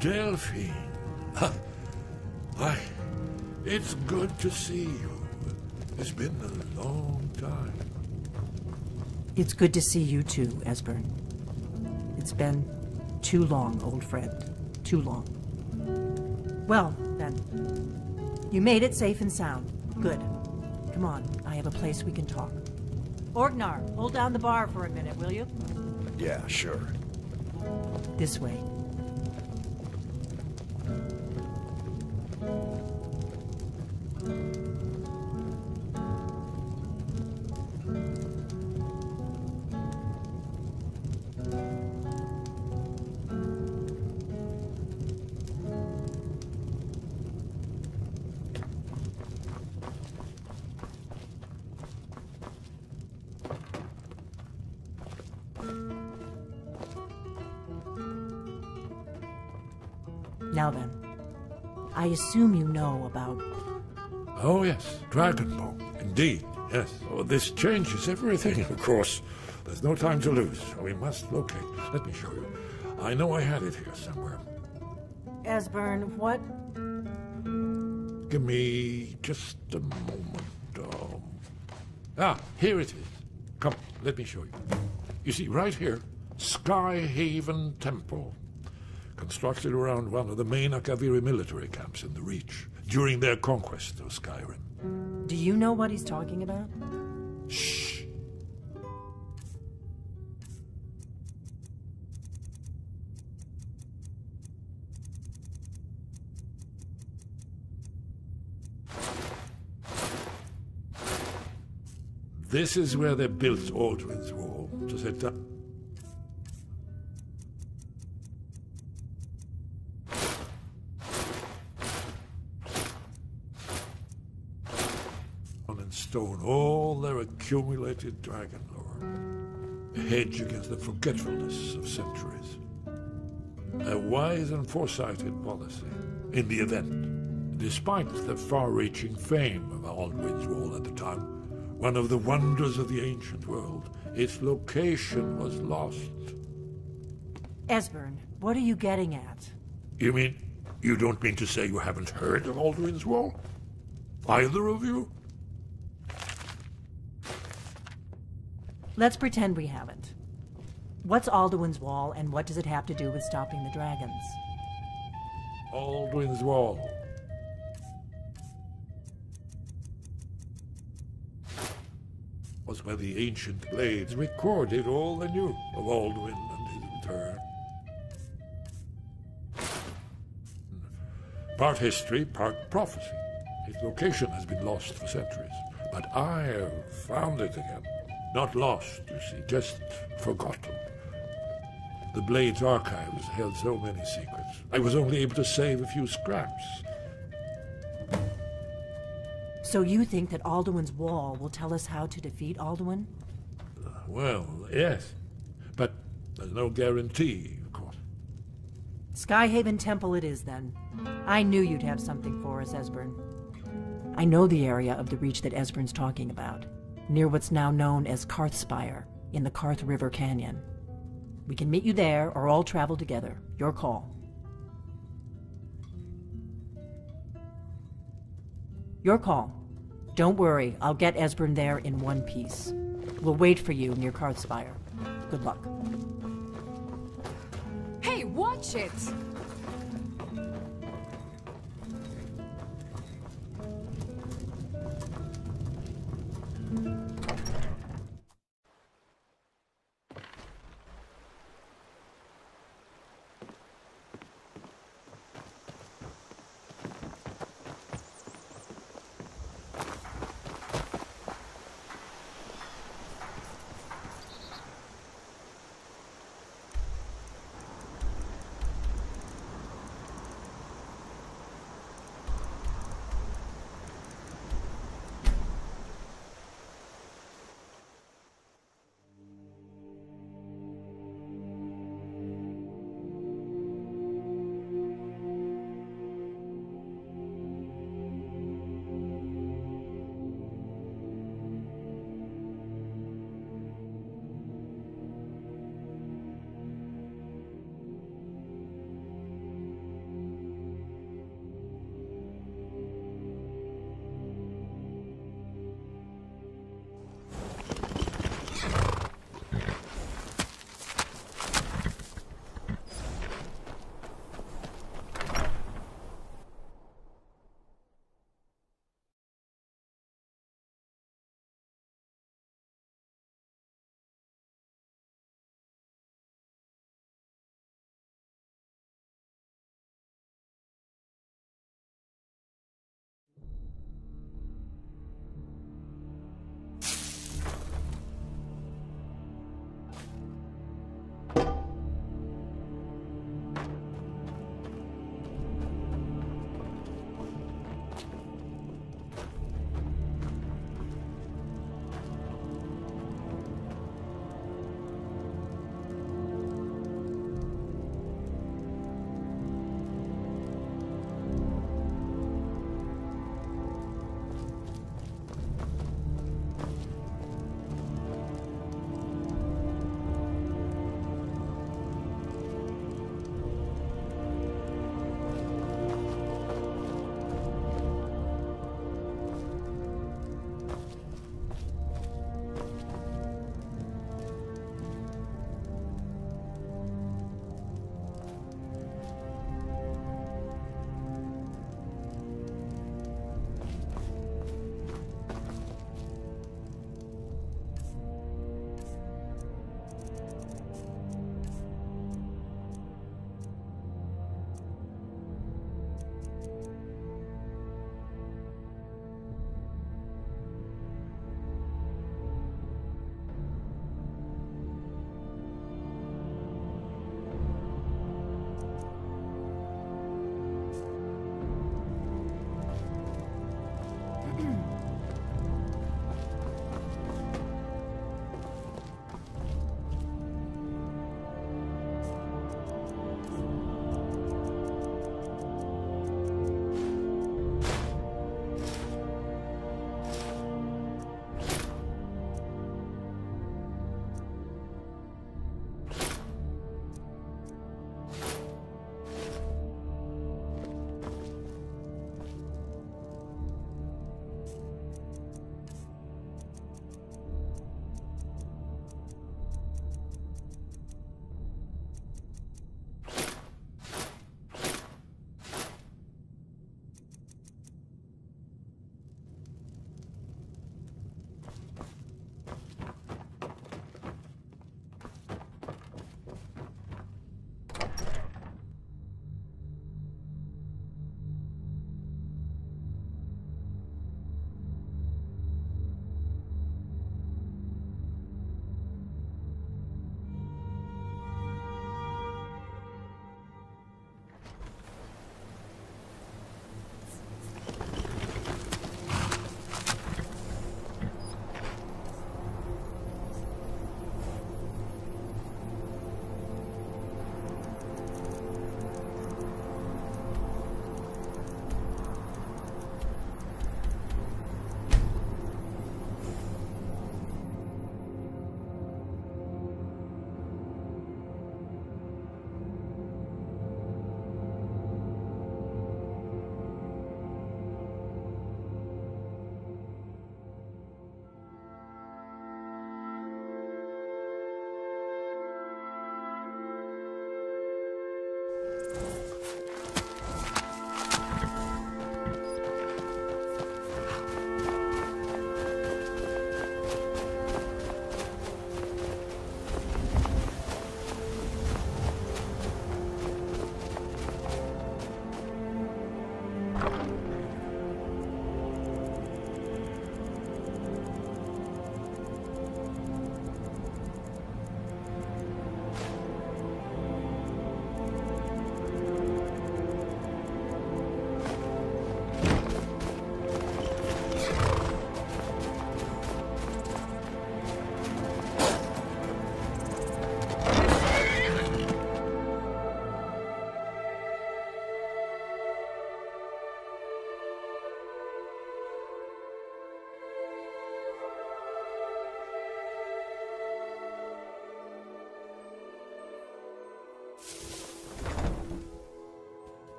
Delphine. Why, it's good to see you. It's been a long time. It's good to see you too, Esbern. It's been too long, old friend. Too long. Well, then. You made it safe and sound. Good. Come on, I have a place we can talk. Orgnar, hold down the bar for a minute, will you? Yeah, sure. This way. Now then, I assume you know about... Oh yes, Dragonbone. Indeed, yes. Oh, this changes everything, of course. There's no time to lose. We must locate. Let me show you. I know I had it here somewhere. Esbern, what? Give me just a moment. Here it is. Come, let me show you. You see, right here, Skyhaven Temple. Constructed around one of the main Akaviri military camps in the Reach during their conquest of Skyrim. Do you know what he's talking about? Shh. This is where they built Aldrin's Wall to set up. Stone all their accumulated dragon lore. A hedge against the forgetfulness of centuries. A wise and foresighted policy in the event. Despite the far-reaching fame of Aldrin's Wall at the time, one of the wonders of the ancient world, its location was lost. Esbern, what are you getting at? You mean, you don't mean to say you haven't heard of Aldrin's Wall? Either of you? Let's pretend we haven't. What's Alduin's Wall, and what does it have to do with stopping the dragons? Aldrin's Wall. was when the ancient blades recorded all they knew of Alduin and his return. Part history, part prophecy. His location has been lost for centuries, but I have found it again. Not lost, you see, just forgotten. The Blade's archives held so many secrets. I was only able to save a few scraps. So you think that Alduin's wall will tell us how to defeat Alduin? Well, yes. But there's no guarantee, of course. Skyhaven Temple it is, then. I knew you'd have something for us, Esbern. I know the area of the Reach that Esbern's talking about, near what's now known as Karthspire, in the Karth River Canyon. We can meet you there, or all travel together. Your call. Your call. Don't worry, I'll get Esbern there in one piece. We'll wait for you near Karthspire. Good luck. Hey, watch it!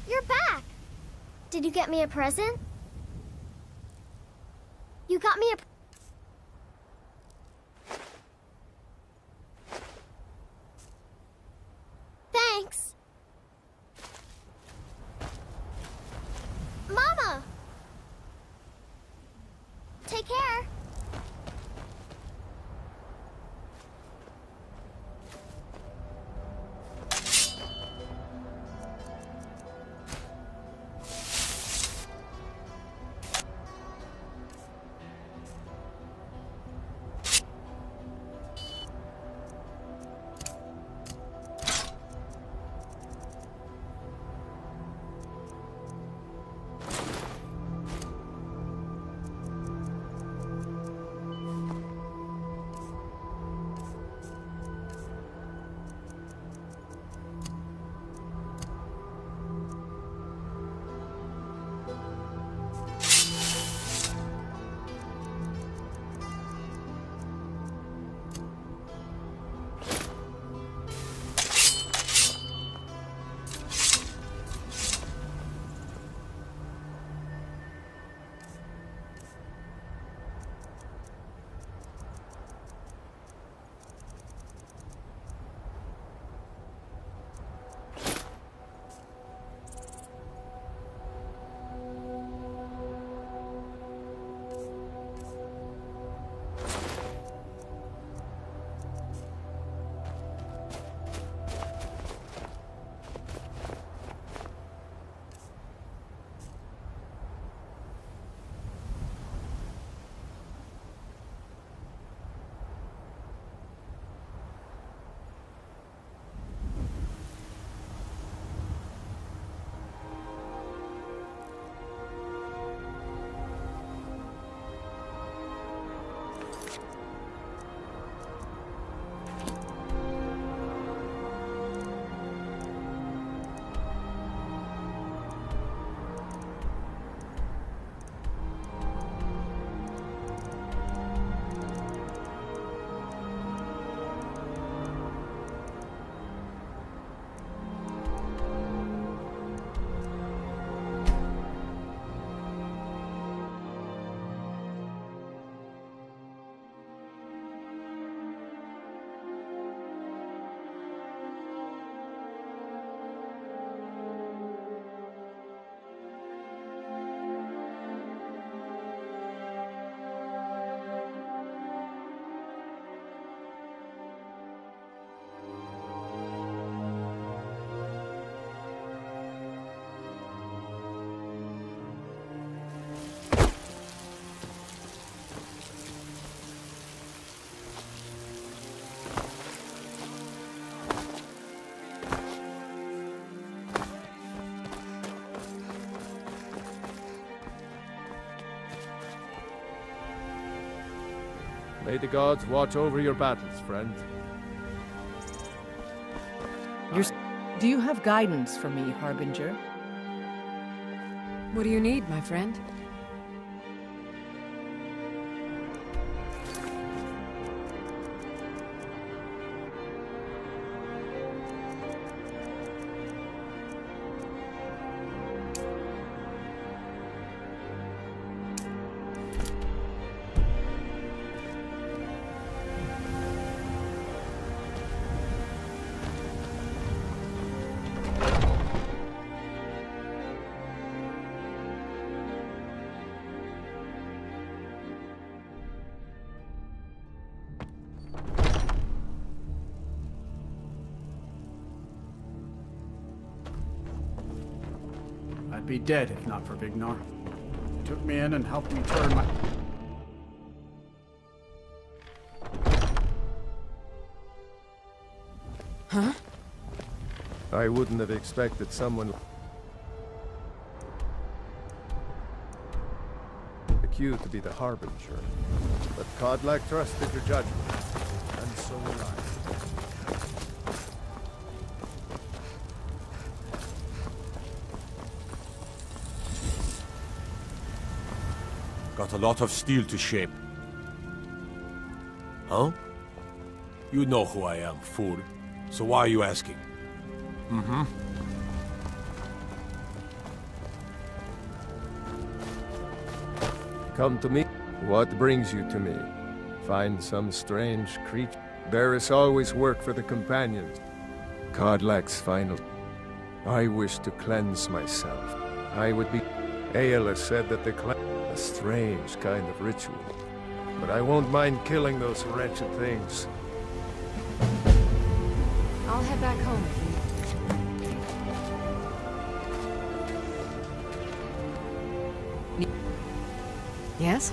You're back! Did you get me a present? You got me a... Thanks! Mama! Take care! May the gods watch over your battles, friend. Do you have guidance for me, Harbinger? What do you need, my friend? I'd be dead if not for Vignar. He took me in and helped me turn my... Huh? I wouldn't have expected someone... like you to be the Harbinger. But Kodlak trusted your judgment. And so will I. Got a lot of steel to shape. Huh? You know who I am, fool. So why are you asking? Mm-hmm. Come to me. What brings you to me? Find some strange creature. There is always work for the companions. Kodlak's final. I wish to cleanse myself. I would be... Aela said that the a strange kind of ritual. But I won't mind killing those wretched things. I'll head back home. Yes?